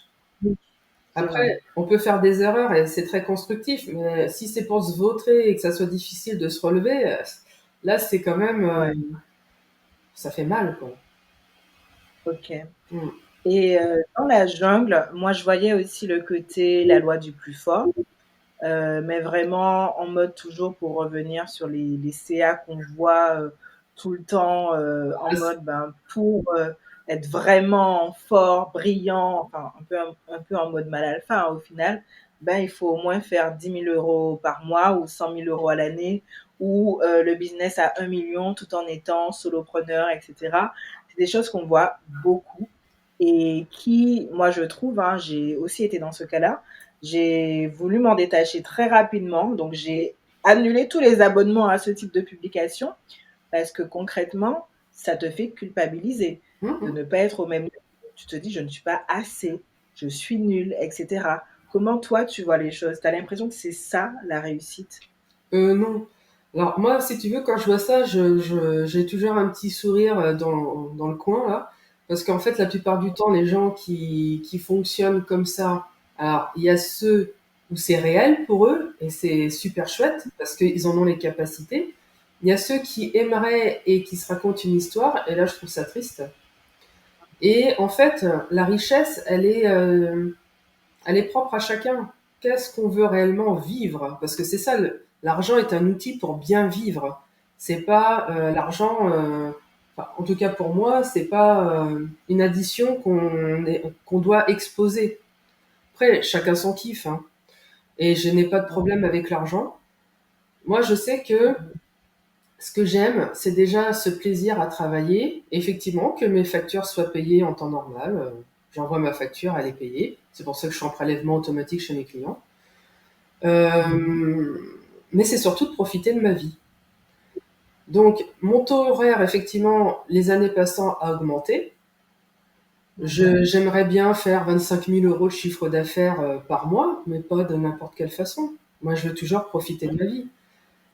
Après, on peut faire des erreurs et c'est très constructif, mais si c'est pour se vautrer et que ça soit difficile de se relever, là, c'est quand même, ça fait mal, quoi. OK. Mm. Et dans la jungle, moi, je voyais aussi le côté la loi du plus fort, mais vraiment en mode toujours pour revenir sur les CA qu'on voit, tout le temps, en mode, ben, pour, être vraiment fort, brillant, enfin un peu en mode mâle alpha, hein, au final, ben, il faut au moins faire 10 000 € par mois ou 100 000 € à l'année ou le business à 1 million tout en étant solopreneur et cetera. C'est des choses qu'on voit beaucoup et qui, moi, je trouve, hein, j'ai aussi été dans ce cas-là, j'ai voulu m'en détacher très rapidement, donc j'ai annulé tous les abonnements à ce type de publication parce que concrètement, ça te fait culpabiliser de ne pas être au même niveau. Tu te dis, je ne suis pas assez, je suis nulle, etc. Comment toi, tu vois les choses? Tu as l'impression que c'est ça, la réussite? Non. Alors moi, si tu veux, quand je vois ça, j'ai toujours un petit sourire dans le coin là, parce qu'en fait, la plupart du temps, les gens qui fonctionnent comme ça, alors il y a ceux où c'est réel pour eux et c'est super chouette parce qu'ils en ont les capacités. Il y a ceux qui aimeraient et qui se racontent une histoire, et là, je trouve ça triste. Et en fait, la richesse, elle est propre à chacun. Qu'est-ce qu'on veut réellement vivre? Parce que c'est ça, l'argent est un outil pour bien vivre. C'est pas l'argent, enfin, en tout cas pour moi, c'est pas une addition qu'on doit exposer. Après, chacun son kiff, hein. Et je n'ai pas de problème avec l'argent. Moi, je sais que ce que j'aime, c'est déjà ce plaisir à travailler. Effectivement, que mes factures soient payées en temps normal. J'envoie ma facture, elle est payée. C'est pour ça que je suis en prélèvement automatique chez mes clients. Euh, mais c'est surtout de profiter de ma vie. Donc, mon taux horaire, effectivement, les années passant, a augmenté. J'aimerais bien faire 25 000 € de chiffre d'affaires par mois, mais pas de n'importe quelle façon. Moi, je veux toujours profiter de ma vie.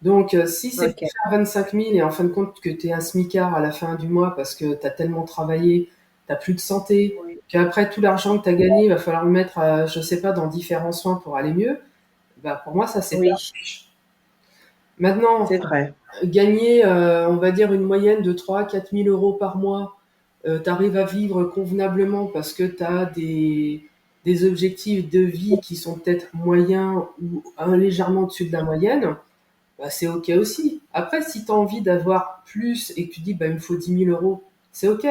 Donc, si c'est pour OK. faire 25 000 et en fin de compte que tu es un smicard à la fin du mois parce que tu as tellement travaillé, tu plus de santé, Oui. qu'après tout l'argent que tu as gagné, il va falloir le mettre, je sais pas, dans différents soins pour aller mieux, bah, pour moi, ça, c'est pas Oui, riche. Maintenant, c'est vrai. gagner, on va dire, une moyenne de 3 000 à 4 000 € par mois, tu arrives à vivre convenablement parce que tu as des objectifs de vie qui sont peut-être moyens ou légèrement au-dessus de la moyenne, bah, c'est OK aussi. Après, si tu as envie d'avoir plus et que tu dis, bah, il me faut 10 000 €, c'est OK.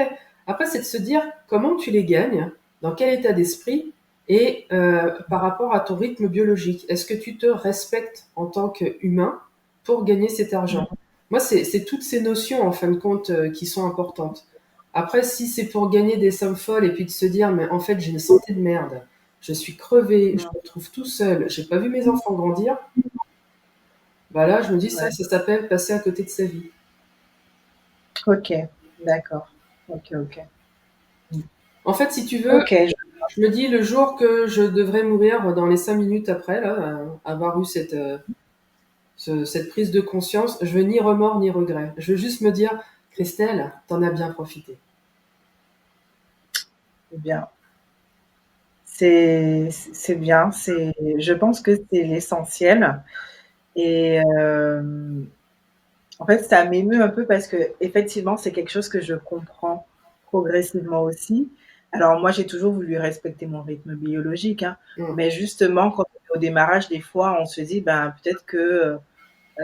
Après, c'est de se dire comment tu les gagnes, dans quel état d'esprit et par rapport à ton rythme biologique. Est-ce que tu te respectes en tant qu'humain pour gagner cet argent? Moi, c'est toutes ces notions, en fin de compte, qui sont importantes. Après, si c'est pour gagner des sommes folles et puis de se dire, mais en fait, j'ai une santé de merde, je suis crevé, je me retrouve tout seul, j'ai pas vu mes enfants grandir, bah là, je me dis, ça Ouais. s'appelle passer à côté de sa vie. OK, d'accord. OK, OK. En fait, si tu veux, OK, je me dis, le jour que je devrais mourir, dans les 5 minutes après, là, avoir eu cette prise de conscience, je veux ni remords ni regrets. Je veux juste me dire, Christelle, t'en as bien profité. c'est bien. C'est bien, je pense que c'est l'essentiel et en fait, ça m'émeut un peu parce qu'effectivement, c'est quelque chose que je comprends progressivement aussi. Alors moi, j'ai toujours voulu respecter mon rythme biologique, hein, Mm. mais justement, quand on est au démarrage, des fois, on se dit: «Ben, peut-être que,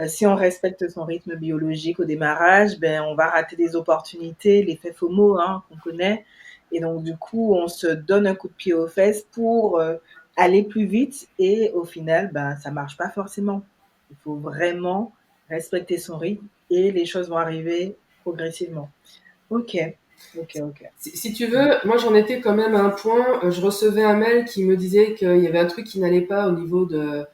si on respecte son rythme biologique au démarrage, ben, on va rater des opportunités», l'effet FOMO, hein, qu'on connaît et donc du coup, on se donne un coup de pied aux fesses pour, aller plus vite et au final, ben, ça marche pas forcément. Il faut vraiment respecter son rythme et les choses vont arriver progressivement. OK, OK, OK. Si tu veux, moi j'en étais quand même à un point, je recevais un mail qui me disait qu'il y avait un truc qui n'allait pas au niveau de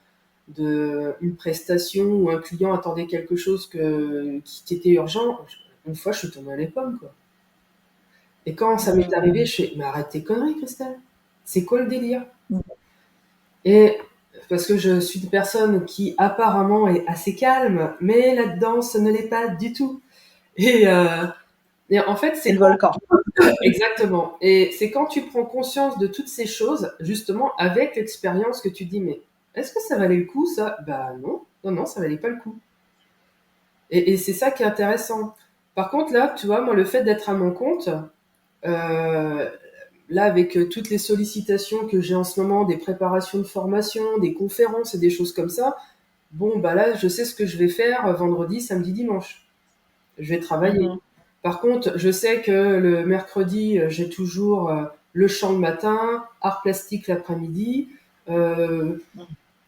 une prestation ou un client attendait quelque chose qui était urgent. Une fois, je suis tombée à les pommes, quoi. Et quand ça m'est arrivé, Mmh. je fais, mais arrête tes conneries, Christelle. C'est quoi le délire? Mmh. Et parce que je suis une personne qui apparemment est assez calme, mais là-dedans, ça ne l'est pas du tout. Et Et en fait, C'est le volcan. Exactement. Et c'est quand tu prends conscience de toutes ces choses, justement, avec l'expérience, que tu dis, mais est-ce que ça valait le coup, ça? Bah non, non, non, ça valait pas le coup. Et c'est ça qui est intéressant. Par contre, là, tu vois, moi, le fait d'être à mon compte, euh, là, avec toutes les sollicitations que j'ai en ce moment, des préparations de formation, des conférences et des choses comme ça, bon, bah là, je sais ce que je vais faire vendredi, samedi, dimanche. Je vais travailler. Mhm. Par contre, je sais que le mercredi, j'ai toujours le chant le matin, art plastique l'après-midi. Euh,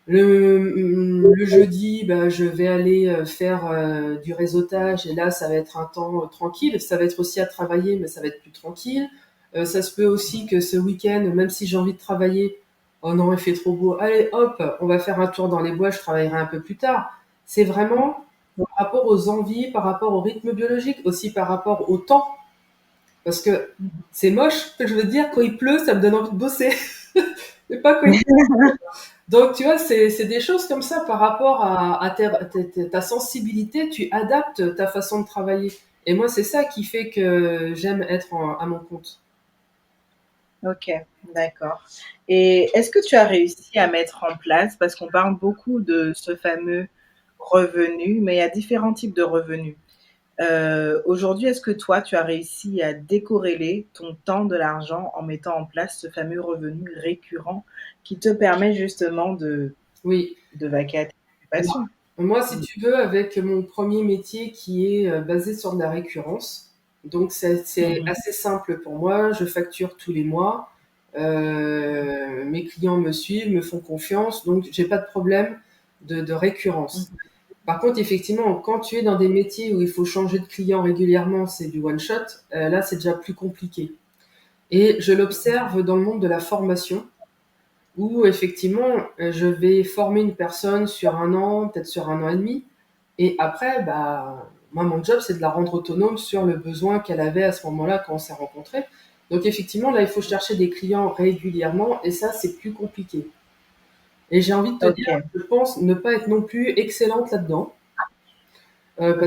le jeudi, bah, je vais aller faire du réseautage et là, ça va être un temps tranquille. Ça va être aussi à travailler, mais ça va être plus tranquille. Ça se peut aussi que ce week-end, même si j'ai envie de travailler, oh non, il fait trop beau. Allez, hop, on va faire un tour dans les bois, je travaillerai un peu plus tard. C'est vraiment par rapport aux envies, par rapport au rythme biologique, aussi par rapport au temps. Parce que c'est moche, que je veux dire, quand il pleut, ça me donne envie de bosser. Mais pas quand il... Donc, tu vois, c'est des choses comme ça par rapport à ta sensibilité, tu adaptes ta façon de travailler. Et moi, c'est ça qui fait que j'aime être à mon compte. Ok, d'accord. Et est-ce que tu as réussi à mettre en place, parce qu'on parle beaucoup de ce fameux revenu, mais il y a différents types de revenus. Aujourd'hui, est-ce que toi, tu as réussi à décorréler ton temps de l'argent en mettant en place ce fameux revenu récurrent qui te permet justement Oui. de vaquer à tes Alors, occupations? moi, si Mm. tu veux, avec mon premier métier qui est basé sur de la récurrence, donc c'est Mhm. assez simple pour moi. Je facture tous les mois. Mes clients me suivent, me font confiance, donc j'ai pas de problème de récurrence. Mhm. Par contre, effectivement, quand tu es dans des métiers où il faut changer de client régulièrement, c'est du one shot, là c'est déjà plus compliqué. Et je l'observe dans le monde de la formation où effectivement, je vais former une personne sur un an, peut-être sur un an et demi. Et après, bah, moi, mon job, c'est de la rendre autonome sur le besoin qu'elle avait à ce moment-là quand on s'est rencontrés. Donc effectivement, là, il faut chercher des clients régulièrement et ça, c'est plus compliqué. Et j'ai envie de te Ok, dire, je pense ne pas être non plus excellente là-dedans. ok.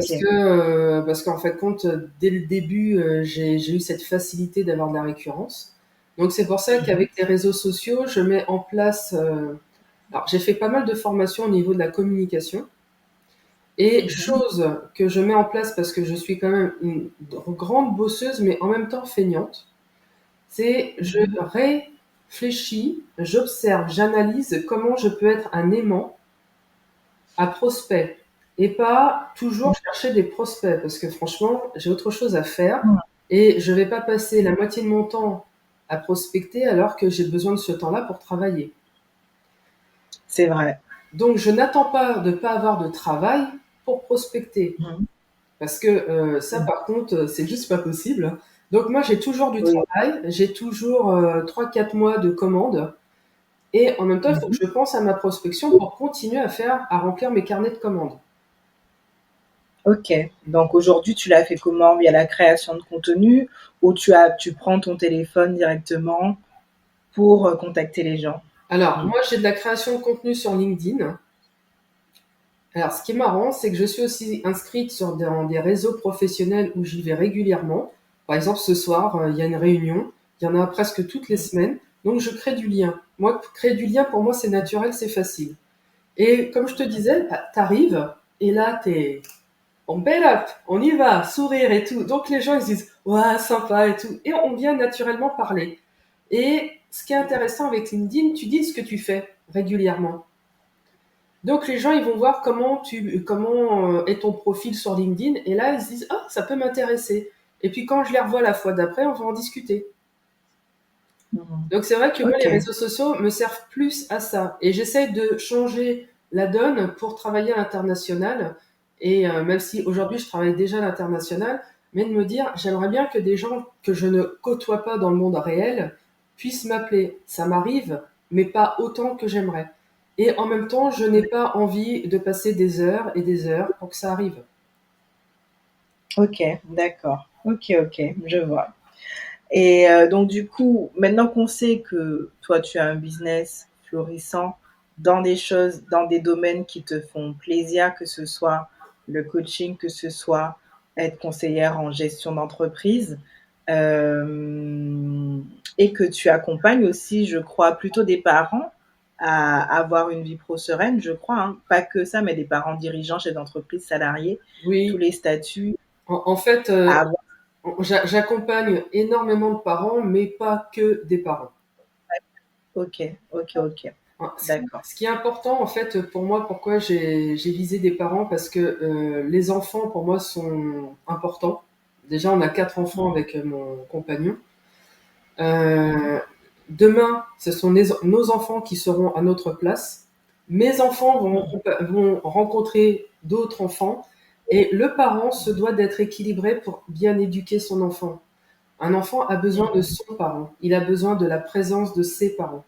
Parce qu'en fait, compte, dès le début, j'ai eu cette facilité d'avoir de la récurrence. Donc c'est pour ça Mhm. qu'avec les réseaux sociaux, je mets en place alors, j'ai fait pas mal de formations au niveau de la communication. Et Mhm. chose que je mets en place parce que je suis quand même une grande bosseuse, mais en même temps feignante, c'est je Mhm. réfléchis, j'observe, j'analyse comment je peux être un aimant à prospect et pas toujours chercher des prospects parce que franchement, j'ai autre chose à faire Mhm. et je vais pas passer la moitié de mon temps à prospecter alors que j'ai besoin de ce temps-là pour travailler. C'est vrai. Donc, je n'attends pas de pas avoir de travail pour prospecter. Mhm. Parce que ça, par contre, c'est juste pas possible. Donc, moi, j'ai toujours du Oui. travail. J'ai toujours 3-4 mois de commandes. Et en même temps, il faut que Mhm. je pense à ma prospection pour continuer à remplir mes carnets de commandes. Ok. Donc aujourd'hui, tu l'as fait comment? Via la création de contenu ou tu prends ton téléphone directement pour contacter les gens? Alors, Mm. moi, j'ai de la création de contenu sur LinkedIn. Alors, ce qui est marrant, c'est que je suis aussi inscrite dans des réseaux professionnels où j'y vais régulièrement. Par exemple, ce soir, il y a une réunion. Il y en a presque toutes les semaines. Donc, je crée du lien. Moi, créer du lien, pour moi, c'est naturel, c'est facile. Et comme je te disais, bah, t'arrives et là, on bel up, on y va, sourire et tout. Donc, les gens, ils se disent, ouais, sympa et tout. Et on vient naturellement parler. Et ce qui est intéressant avec LinkedIn, tu dis ce que tu fais régulièrement. Donc les gens ils vont voir comment est ton profil sur LinkedIn et là ils se disent ah ça peut m'intéresser. Et puis quand je les revois la fois d'après, on va en discuter. Mm. Donc c'est vrai que moi les Ok. réseaux sociaux me servent plus à ça et j'essaie de changer la donne pour travailler à l'international et même si aujourd'hui je travaille déjà à l'international, mais de me dire j'aimerais bien que des gens que je ne côtoie pas dans le monde réel puissent m'appeler. Ça m'arrive, mais pas autant que j'aimerais. Et en même temps, je n'ai pas envie de passer des heures et des heures pour que ça arrive. Ok, d'accord. Ok, ok, je vois. Et donc du coup, maintenant qu'on sait que toi, tu as un business florissant dans des choses, dans des domaines qui te font plaisir, que ce soit le coaching, que ce soit être conseillère en gestion d'entreprise, et que tu accompagnes aussi, je crois, plutôt des parents à avoir une vie pro sereine, je crois, hein. Pas que ça, mais des parents dirigeants, chefs d'entreprise, salariés, tous Oui, les statuts en fait, à avoir. j'accompagne énormément de parents, mais pas que des parents. OK, OK, OK. Hein, D'accord. ce qui est important, en fait, pour moi, pourquoi j'ai visé des parents, parce que les enfants, pour moi, sont importants. Déjà, on a 4 enfants avec mon compagnon. Mmh. Demain, ce sont nos enfants qui seront à notre place. Mes enfants Mmh. vont rencontrer d'autres enfants, et le parent se doit d'être équilibré pour bien éduquer son enfant. Un enfant a besoin de Mmh. son parent, il a besoin de la présence de ses parents.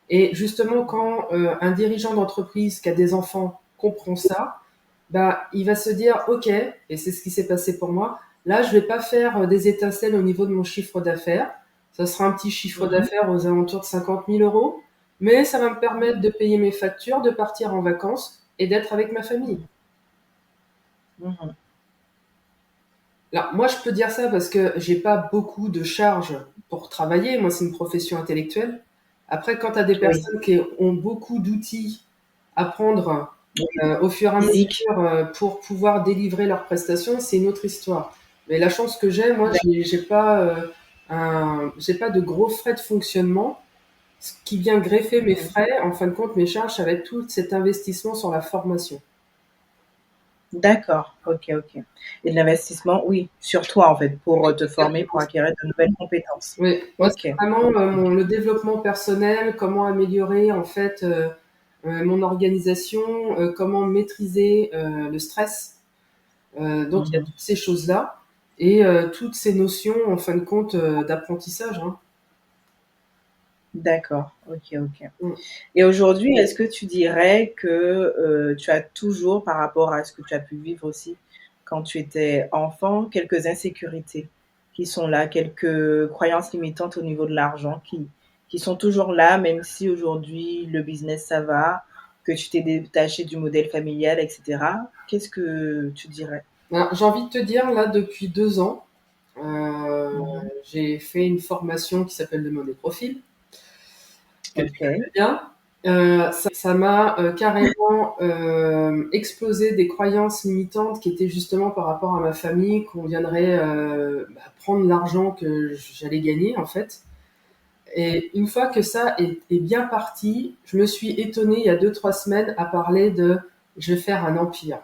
Et justement, quand un dirigeant d'entreprise qui a des enfants comprend ça, bah, il va se dire, OK, et c'est ce qui s'est passé pour moi, là, je vais pas faire des étincelles au niveau de mon chiffre d'affaires. Ça sera un petit chiffre Mmh. d'affaires aux alentours de 50 000 euros, mais ça va me permettre de payer mes factures, de partir en vacances et d'être avec ma famille. Mmh. Là, moi, je peux dire ça parce que j'ai pas beaucoup de charges pour travailler. Moi, c'est une profession intellectuelle. Après, quand tu as des Oui, personnes qui ont beaucoup d'outils à prendre oui, au fur et à physique. mesure pour pouvoir délivrer leurs prestations, c'est une autre histoire. Mais la chance que j'ai, moi, j'ai pas de gros frais de fonctionnement. Ce qui vient greffer mes Mmh. frais, en fin de compte, mes charges, ça va être tout cet investissement sur la formation. D'accord, OK, OK. Et de l'investissement, oui, sur toi, en fait, pour, te former, pour acquérir de nouvelles compétences. Oui, moi, OK. c'est vraiment le développement personnel, comment améliorer en fait mon organisation, comment maîtriser le stress. Donc, il y a Mmh. toutes ces choses-là et toutes ces notions, en fin de compte, d'apprentissage. Hein. D'accord, OK, OK. Mm. Et aujourd'hui, est-ce que tu dirais que, tu as toujours, par rapport à ce que tu as pu vivre aussi quand tu étais enfant, quelques insécurités qui sont là, quelques croyances limitantes au niveau de l'argent qui sont toujours là, même si aujourd'hui le business ça va, que tu t'es détaché du modèle familial et cetera? Qu'est-ce que tu dirais? Alors, j'ai envie de te dire, là, depuis 2 ans, euh, Mmh. j'ai fait une formation qui s'appelle le Money Profil, que tu OK. connais bien. Ça m'a carrément explosé des croyances limitantes qui étaient justement par rapport à ma famille, qu'on viendrait prendre l'argent que j'allais gagner en fait. Et une fois que ça est bien parti, je me suis étonnée il y a 2, 3 semaines à parler de je vais faire un empire.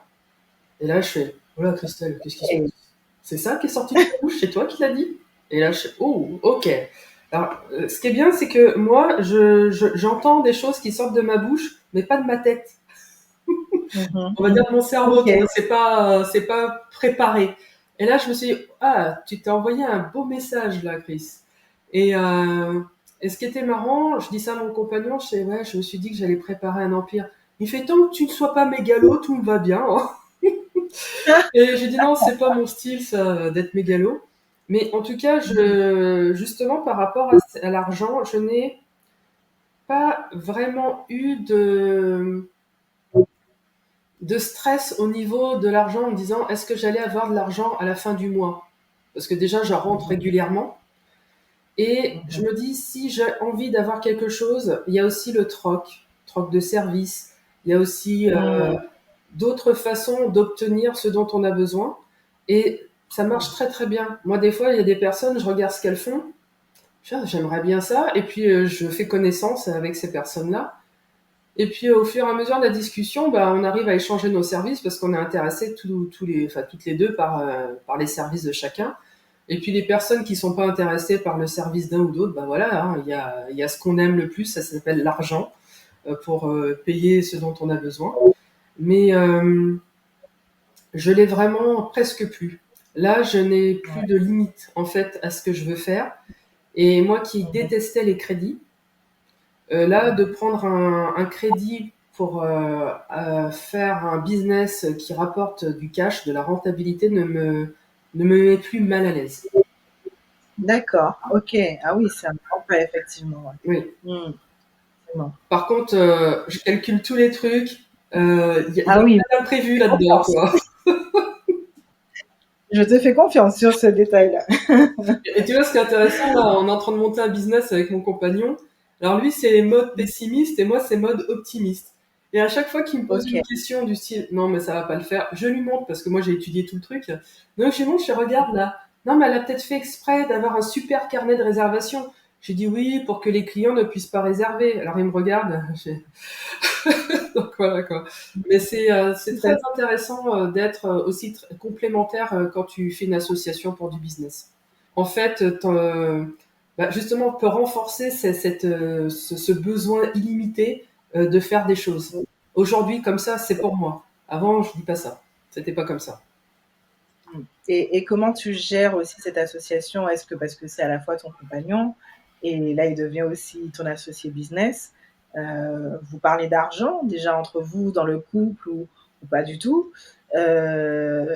Et là je fais, voilà Christelle, qu'est-ce qui se passe? Et C'est ça qui est sorti de ta bouche? C'est toi qui l'as dit? Et là, oh, ok. Alors, ce qui est bien, c'est que moi, j'entends des choses qui sortent de ma bouche, mais pas de ma tête. mmh On va dire de mon cerveau, tu OK. vois, c'est pas préparé. Et là, je me suis dit, ah, tu t'es envoyé un beau message, là, Chris. Et, euh, et ce qui était marrant, je dis ça à mon compagnon, je sais, ouais, je me suis dit que j'allais préparer un empire. Il fait, tant que tu ne sois pas mégalo, tout me va bien. Hein. Et j'ai dit non, c'est pas mon style, ça, d'être mégalo. Mais en tout cas, justement, par rapport à l'argent, je n'ai pas vraiment eu de stress au niveau de l'argent en me disant est-ce que j'allais avoir de l'argent à la fin du mois? Parce que déjà, je rentre Mmh. régulièrement. Et je Mmh. me dis, si j'ai envie d'avoir quelque chose, il y a aussi le troc de service. Il y a aussi Mmh. d'autres façons d'obtenir ce dont on a besoin. Et ça marche très très bien. Moi, des fois, il y a des personnes, je regarde ce qu'elles font, je dis, ah, j'aimerais bien ça, et puis je fais connaissance avec ces personnes-là. Et puis au fur et à mesure de la discussion, bah, on arrive à échanger nos services parce qu'on est intéressés toutes les deux par les services de chacun. Et puis les personnes qui sont pas intéressées par le service d'un ou d'autre, bah voilà, hein, il y a ce qu'on aime le plus, ça s'appelle l'argent pour payer ce dont on a besoin. Mais je l'ai vraiment presque plus. Là, je n'ai plus Ouais. de limite en fait à ce que je veux faire. Et moi qui Mmh. détestais les crédits, là, de prendre un crédit pour faire un business qui rapporte du cash, de la rentabilité, ne me met plus mal à l'aise. D'accord, OK. Ah oui, c'est un grand pas effectivement, Oui. ouais. Mmh. Vraiment. Par contre, je calcule tous les trucs. Il y a Ah oui, pas d'imprévu là-dedans, dépenses. quoi. Je te fais confiance sur ce détail-là. Et tu vois, ce qui est intéressant, là, on est en train de monter un business avec mon compagnon. Alors lui, c'est mode pessimiste et moi, c'est mode optimiste. Et à chaque fois qu'il me pose une Ok. question du style, non, mais ça va pas le faire, je lui montre parce que moi, j'ai étudié tout le truc. Donc, je lui montre, je regarde là. Non, mais elle a peut-être fait exprès d'avoir un super carnet de réservation. J'ai dit oui, pour que les clients ne puissent pas réserver. Alors, il me regarde. Donc, voilà, quoi. Mais c'est très intéressant d'être aussi complémentaire quand tu fais une association pour du business. En fait, justement, peut renforcer ce besoin illimité de faire des choses. Aujourd'hui, comme ça, c'est pour moi. Avant, je dis pas ça. C'était pas comme ça. Et comment tu gères aussi cette association? Est-ce que parce que c'est à la fois ton compagnon et là il devient aussi ton associé business, vous parlez d'argent déjà entre vous dans le couple ou pas du tout? Heu,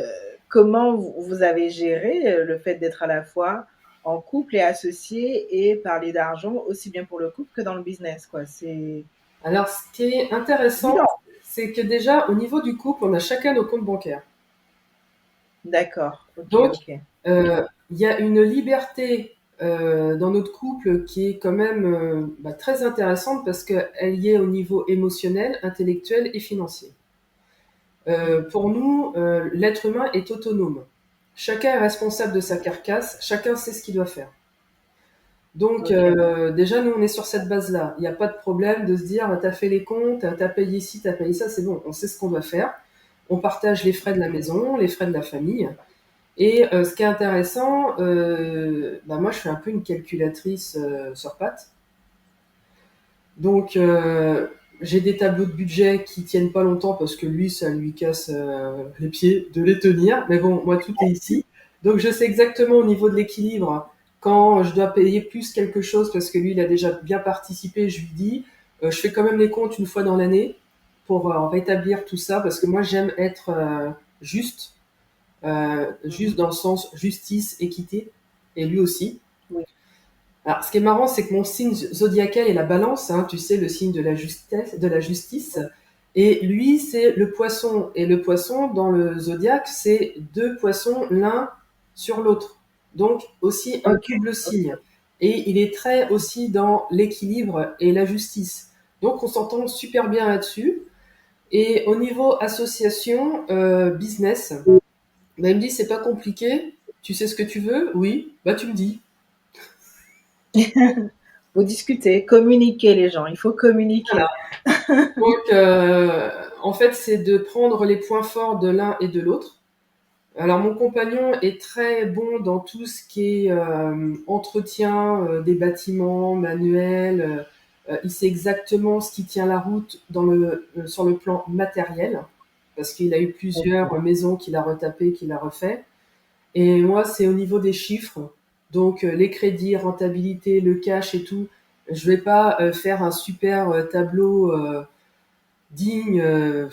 Comment vous avez géré, le fait d'être à la fois en couple et associés et parler d'argent aussi bien pour le couple que dans le business quoi? C'est Alors, ce qui est intéressant, évident. c'est que déjà, au niveau du couple, on a chacun nos comptes bancaires. D'accord, OK, Donc, OK. il y a une liberté dans notre couple qui est quand même très intéressante parce qu'elle y est au niveau émotionnel, intellectuel et financier. Pour nous, l'être humain est autonome. Chacun est responsable de sa carcasse, chacun sait ce qu'il doit faire. Donc OK. déjà, nous, on est sur cette base-là. Il n'y a pas de problème de se dire, t'as fait les comptes, t'as payé ci, t'as payé ça, c'est bon, on sait ce qu'on doit faire. On partage les frais de la maison, les frais de la famille. Et ce qui est intéressant, moi, je suis un peu une calculatrice sur pattes. Donc, j'ai des tableaux de budget qui tiennent pas longtemps parce que lui, ça lui casse les pieds de les tenir. Mais bon, moi, tout est ici. Donc, je sais exactement au niveau de l'équilibre quand je dois payer plus quelque chose parce que lui, il a déjà bien participé. Je lui dis, je fais quand même les comptes une fois dans l'année pour rétablir tout ça parce que moi, j'aime être juste, juste dans le sens justice, équité, et lui aussi. Oui. Alors, ce qui est marrant, c'est que mon signe zodiacal est la balance, hein, tu sais, le signe de la justesse, de la justice. Et lui, c'est le poisson. Et le poisson, dans le zodiaque, c'est deux poissons l'un sur l'autre. Donc, aussi un OK, double OK. signe. Et il est très aussi dans l'équilibre et la justice. Donc, on s'entend super bien là-dessus. Et au niveau association, business, il me dit, c'est pas compliqué. Tu sais ce que tu veux? Oui. Bah, tu me dis. Faut discuter, communiquer les gens, il faut Voilà. communiquer. Donc, en fait, c'est de prendre les points forts de l'un et de l'autre. Alors, mon compagnon est très bon dans tout ce qui est entretien des bâtiments, manuels. Il sait exactement ce qui tient la route sur le plan matériel, parce qu'il a eu plusieurs maisons qu'il a retapées, qu'il a refait. Et moi, c'est au niveau des chiffres. Donc, les crédits, rentabilité, le cash et tout. Je vais pas faire un super tableau digne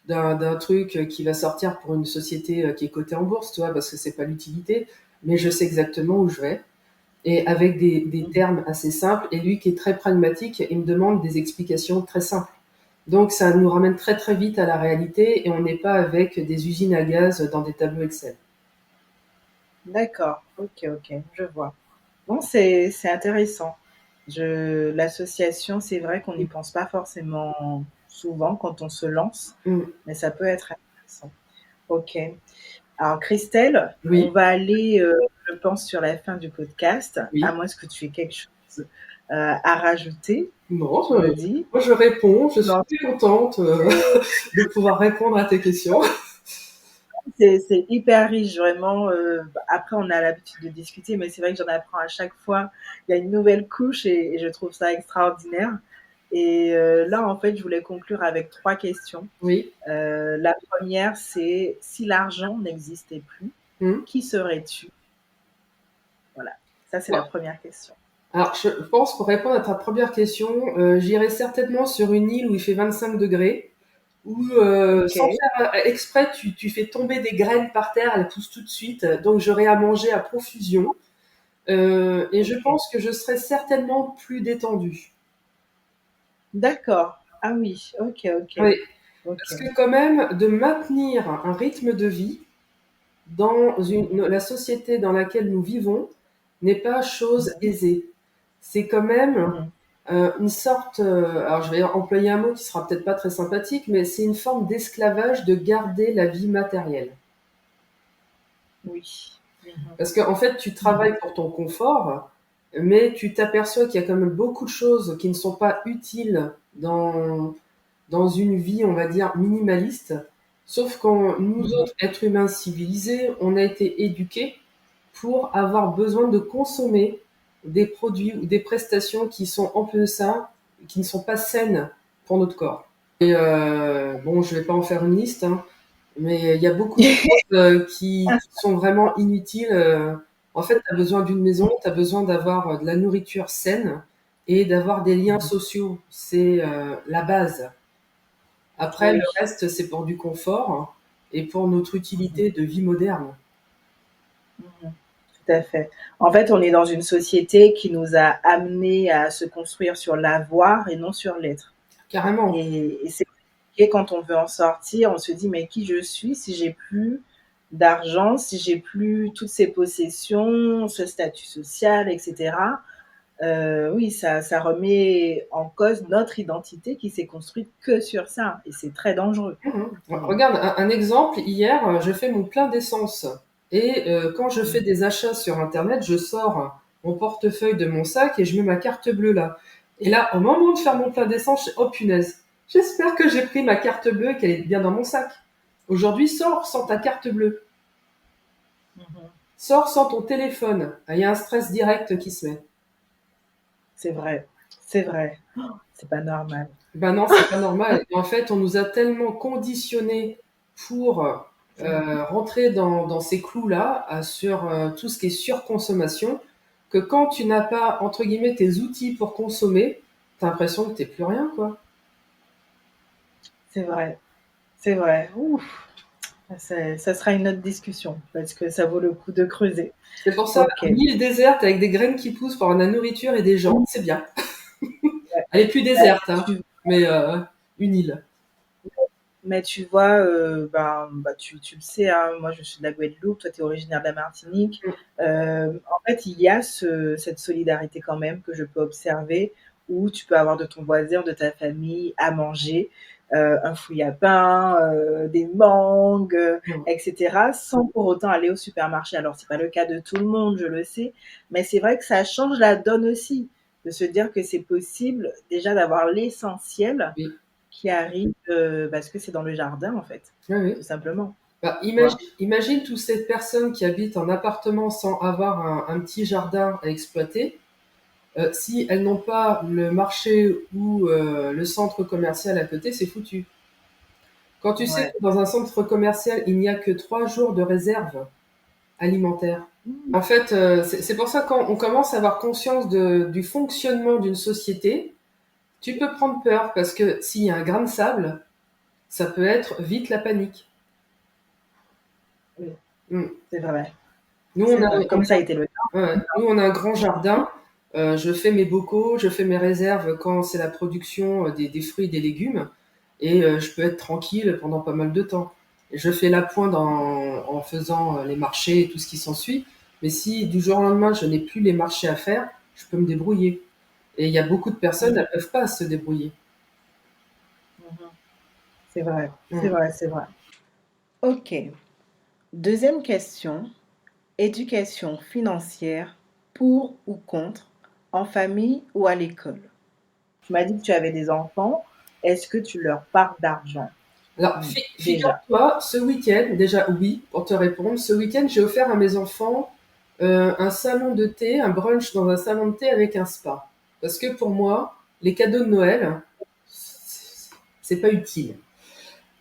d'un truc qui va sortir pour une société qui est cotée en bourse, tu vois, parce que c'est pas l'utilité, mais je sais exactement où je vais. Et avec des termes assez simples, et lui qui est très pragmatique, il me demande des explications très simples. Donc ça nous ramène très très vite à la réalité et on n'est pas avec des usines à gaz dans des tableaux Excel. D'accord, OK, OK, je vois. Bon, c'est intéressant. L'association, c'est vrai qu'on n'y pense pas forcément souvent quand on se lance, Mm. mais ça peut être intéressant. OK. Alors Christelle, on Oui, va aller, je pense sur la fin du podcast, à oui. moins que tu aies quelque chose, à rajouter, Non, tu me dis? moi je réponds, je suis Non, très contente de pouvoir répondre à tes questions. c'est hyper riche vraiment, après on a l'habitude de discuter, mais c'est vrai que j'en apprends à chaque fois. Il y a une nouvelle couche et je trouve ça extraordinaire et là, en fait, je voulais conclure avec 3 questions. Oui. La première, c'est: si l'argent n'existait plus, Mm. qui serais-tu? Voilà, ça c'est la première question. Alors, je pense, pour répondre à ta première question, j'irai certainement sur une île où il fait 25 degrés, où sans OK, faire exprès, tu fais tomber des graines par terre, elles poussent tout de suite, donc j'aurai à manger à profusion. Et je OK. pense que je serai certainement plus détendue. D'accord. Ah oui, OK, OK, Oui, OK. parce que quand même, de maintenir un rythme de vie, la société dans laquelle nous vivons n'est pas chose aisée. C'est quand même une sorte, alors je vais employer un mot qui sera peut-être pas très sympathique, mais c'est une forme d'esclavage de garder la vie matérielle. Oui. Parce qu'en fait, tu travailles pour ton confort, mais tu t'aperçois qu'il y a quand même beaucoup de choses qui ne sont pas utiles dans une vie, on va dire, minimaliste. Sauf quand nous autres, êtres humains civilisés, on a été éduqués pour avoir besoin de consommer des produits ou des prestations qui sont en plus de ça, qui ne sont pas saines pour notre corps. Et bon, je vais pas en faire une liste, hein, mais il y a beaucoup de choses qui sont vraiment inutiles. En fait, tu as besoin d'une maison, tu as besoin d'avoir de la nourriture saine et d'avoir des liens sociaux. C'est la base. Après, le reste, c'est pour du confort et pour notre utilité de vie moderne. Tout à fait. En fait, on est dans une société qui nous a amenés à se construire sur l'avoir et non sur l'être. Carrément. Et c'est compliqué quand on veut en sortir, on se dit mais qui je suis si j'ai plus d'argent, si j'ai plus toutes ces possessions, ce statut social, etc. Oui, ça remet en cause notre identité qui s'est construite que sur ça. Et c'est très dangereux. Regarde, un exemple, hier, je fais mon plein d'essence. Et quand je fais des achats sur Internet, je sors mon portefeuille de mon sac et je mets ma carte bleue là. Et là, au moment de faire mon plein d'essence, oh punaise, j'espère que j'ai pris ma carte bleue et qu'elle est bien dans mon sac. Aujourd'hui, sors sans ta carte bleue. Sors sans ton téléphone. Il y a un stress direct qui se met. C'est vrai, c'est vrai. Oh, c'est pas normal. Ben non, c'est pas normal. En fait, on nous a tellement conditionnés pour rentrer dans ces clous-là, sur tout ce qui est surconsommation, que quand tu n'as pas, entre guillemets, tes outils pour consommer, t'as l'impression que t'es plus rien, quoi. C'est vrai, c'est vrai. Ouf. Ça sera une autre discussion parce que ça vaut le coup de creuser. C'est pour ça, une île déserte avec des graines qui poussent pour avoir de la nourriture et des gens, c'est bien. Elle est plus déserte, hein, mais une île. Mais tu vois, tu le sais, hein, moi je suis de la Guadeloupe, toi tu es originaire de la Martinique. En fait, il y a cette solidarité quand même que je peux observer où tu peux avoir de ton voisin, de ta famille à manger, un fouille à pain, des mangues, etc., sans pour autant aller au supermarché. Alors, c'est pas le cas de tout le monde, je le sais, mais c'est vrai que ça change la donne aussi, de se dire que c'est possible déjà d'avoir l'essentiel qui arrive parce que c'est dans le jardin, en fait, tout simplement. Bah, imagine toutes ces personnes qui habitent en appartement sans avoir un petit jardin à exploiter. Si elles n'ont pas le marché ou le centre commercial à côté, c'est foutu. Quand tu sais que dans un centre commercial, il n'y a que 3 jours de réserve alimentaire. En fait, c'est pour ça quand on commence à avoir conscience du fonctionnement d'une société, tu peux prendre peur parce que s'il y a un grain de sable, ça peut être vite la panique. Oui, c'est vrai. Nous, ça a été le cas. Nous, on a un grand jardin. Je fais mes bocaux, je fais mes réserves quand c'est la production des fruits et des légumes. Et je peux être tranquille pendant pas mal de temps. Et je fais la pointe en faisant les marchés et tout ce qui s'ensuit. Mais si du jour au lendemain, je n'ai plus les marchés à faire, je peux me débrouiller. Et il y a beaucoup de personnes, elles ne peuvent pas se débrouiller. C'est vrai, c'est vrai, c'est vrai. Ok. Deuxième question. Éducation financière, pour ou contre, en famille ou à l'école? Tu m'as dit que tu avais des enfants. Est-ce que tu leur parles d'argent? Alors, figure-toi, ce week-end, déjà oui, pour te répondre, ce week-end, j'ai offert à mes enfants un salon de thé, un brunch dans un salon de thé avec un spa. Parce que pour moi, les cadeaux de Noël, c'est pas utile.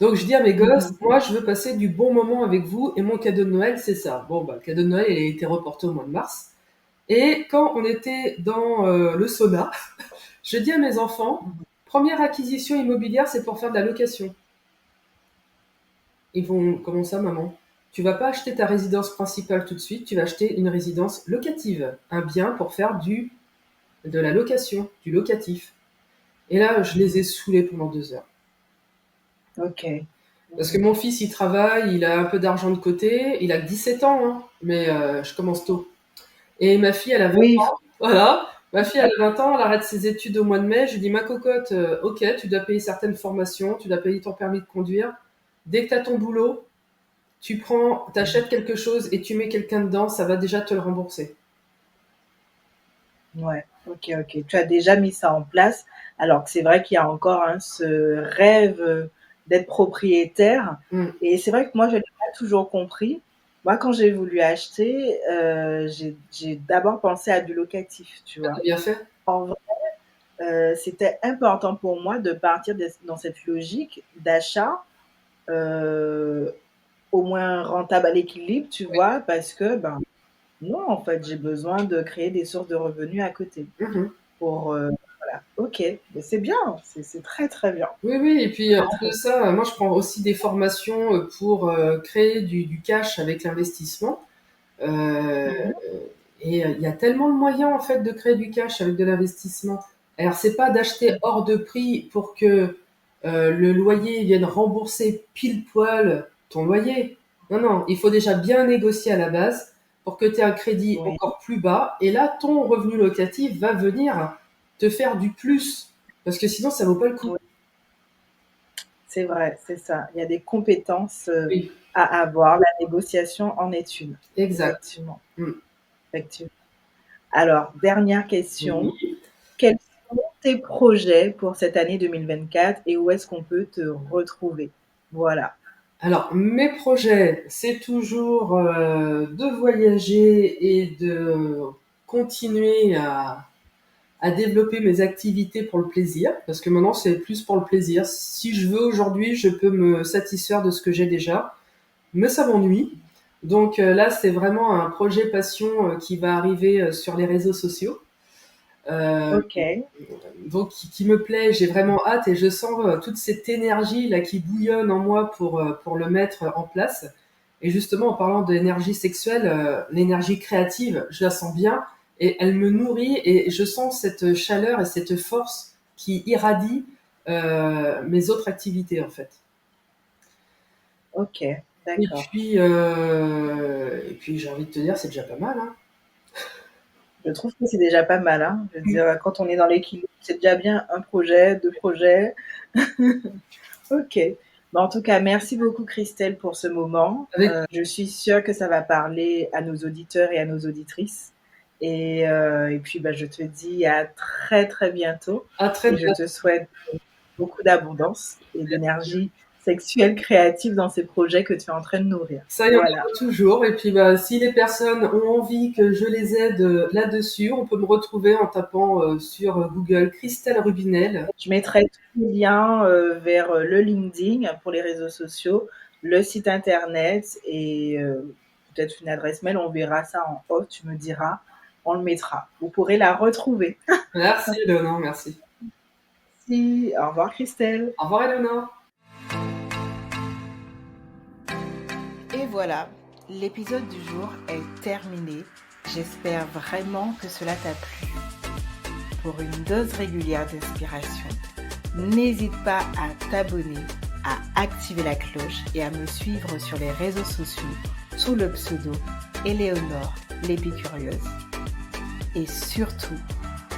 Donc je dis à mes gosses, moi je veux passer du bon moment avec vous et mon cadeau de Noël c'est ça. Bon bah le cadeau de Noël il a été reporté au mois de mars. Et quand on était dans le sauna, je dis à mes enfants, première acquisition immobilière c'est pour faire de la location. Ils vont, comment ça maman? Tu vas pas acheter ta résidence principale tout de suite, tu vas acheter une résidence locative, un bien pour faire de la location, du locatif. Et là je les ai saoulés pendant 2 heures. Ok. Parce que mon fils, il travaille, il a un peu d'argent de côté, il a que 17 ans, hein, mais je commence tôt. Et ma fille, elle a 20 Oui, ans, voilà. Ma fille, elle a 20 ans, elle arrête ses études au mois de mai. Je lui dis, ma cocotte, ok, tu dois payer certaines formations, tu dois payer ton permis de conduire. Dès que tu as ton boulot, t'achètes quelque chose et tu mets quelqu'un dedans, ça va déjà te le rembourser. ouais, ok, ok. Tu as déjà mis ça en place, alors que c'est vrai qu'il y a encore ce rêve d'être propriétaire. Et c'est vrai que moi, je n'ai pas toujours compris. Moi, quand j'ai voulu acheter, j'ai d'abord pensé à du locatif, tu T'as vois. bien fait. En vrai, c'était important pour moi de partir dans cette logique d'achat au moins rentable à l'équilibre, tu vois, parce que, non, en fait, j'ai besoin de créer des sources de revenus à côté pour, voilà. OK, mais c'est bien, c'est très, très bien. Oui, oui, et puis Très, en plus très de ça, moi je prends aussi des formations pour créer du cash avec l'investissement. Euh, Mmh. et il y a tellement de moyens en fait de créer du cash avec de l'investissement. Alors c'est pas d'acheter hors de prix pour que le loyer vienne rembourser pile poil ton loyer. Non, non, il faut déjà bien négocier à la base pour que tu aies un crédit Oui, encore plus bas. Et là, ton revenu locatif va venir te faire du plus. Parce que sinon, ça vaut pas le coup. oui, c'est vrai, c'est ça. Il y a des compétences, Oui, à avoir. La négociation en est une. exact. Effectivement, Mm. effectivement. Alors, dernière question. Oui. Quels sont tes projets pour cette année 2024 et où est-ce qu'on peut te retrouver? Voilà. Alors, mes projets, c'est toujours de voyager et de continuer à développer mes activités pour le plaisir, parce que maintenant, c'est plus pour le plaisir. Si je veux aujourd'hui, je peux me satisfaire de ce que j'ai déjà, mais ça m'ennuie. Donc là, c'est vraiment un projet passion qui va arriver sur les réseaux sociaux. Euh, OK. donc qui me plaît, j'ai vraiment hâte et je sens toute cette énergie là qui bouillonne en moi pour le mettre en place. Et justement, en parlant de l'énergie sexuelle, l'énergie créative, je la sens bien et elle me nourrit et je sens cette chaleur et cette force qui irradie mes autres activités en fait. OK, d'accord. Et puis j'ai envie de te dire, c'est déjà pas mal, hein. Je trouve que c'est déjà pas mal, hein. Je veux dire, quand on est dans l'équilibre, c'est déjà bien 1 projet, 2 projets. OK. Bah, en tout cas, merci beaucoup Christelle pour ce moment. Avec Je suis sûre que ça va parler à nos auditeurs et à nos auditrices et puis, bah, je te dis à très, très bientôt à très et je bientôt. te souhaite beaucoup d'abondance et d'énergie sexuelle créative dans ces projets que tu es en train de nourrir. Ça, il y en Voilà. aura toujours. Et puis, bah, si les personnes ont envie que je les aide là-dessus, on peut me retrouver en tapant sur Google Christelle Rubinel. Je mettrai tous les liens vers le LinkedIn pour les réseaux sociaux, le site internet et peut-être une adresse mail. On verra ça en off, tu me diras. On le mettra. Vous pourrez la retrouver. Merci, Eleonore, merci. Merci. Au revoir, Christelle. Au revoir, Eleonore. Et voilà, l'épisode du jour est terminé. J'espère vraiment que cela t'a plu. Pour une dose régulière d'inspiration, n'hésite pas à t'abonner, à activer la cloche et à me suivre sur les réseaux sociaux sous le pseudo Éléonore l'épicurieuse. Et surtout,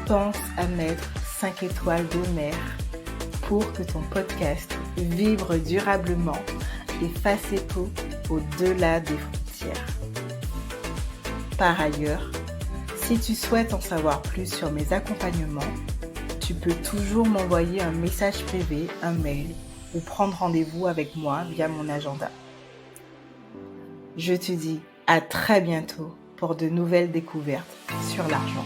pense à mettre 5 étoiles d'honneur pour que ton podcast vibre durablement et fasse écho au-delà des frontières. Par ailleurs, si tu souhaites en savoir plus sur mes accompagnements, tu peux toujours m'envoyer un message privé, un mail ou prendre rendez-vous avec moi via mon agenda. Je te dis à très bientôt pour de nouvelles découvertes sur l'argent.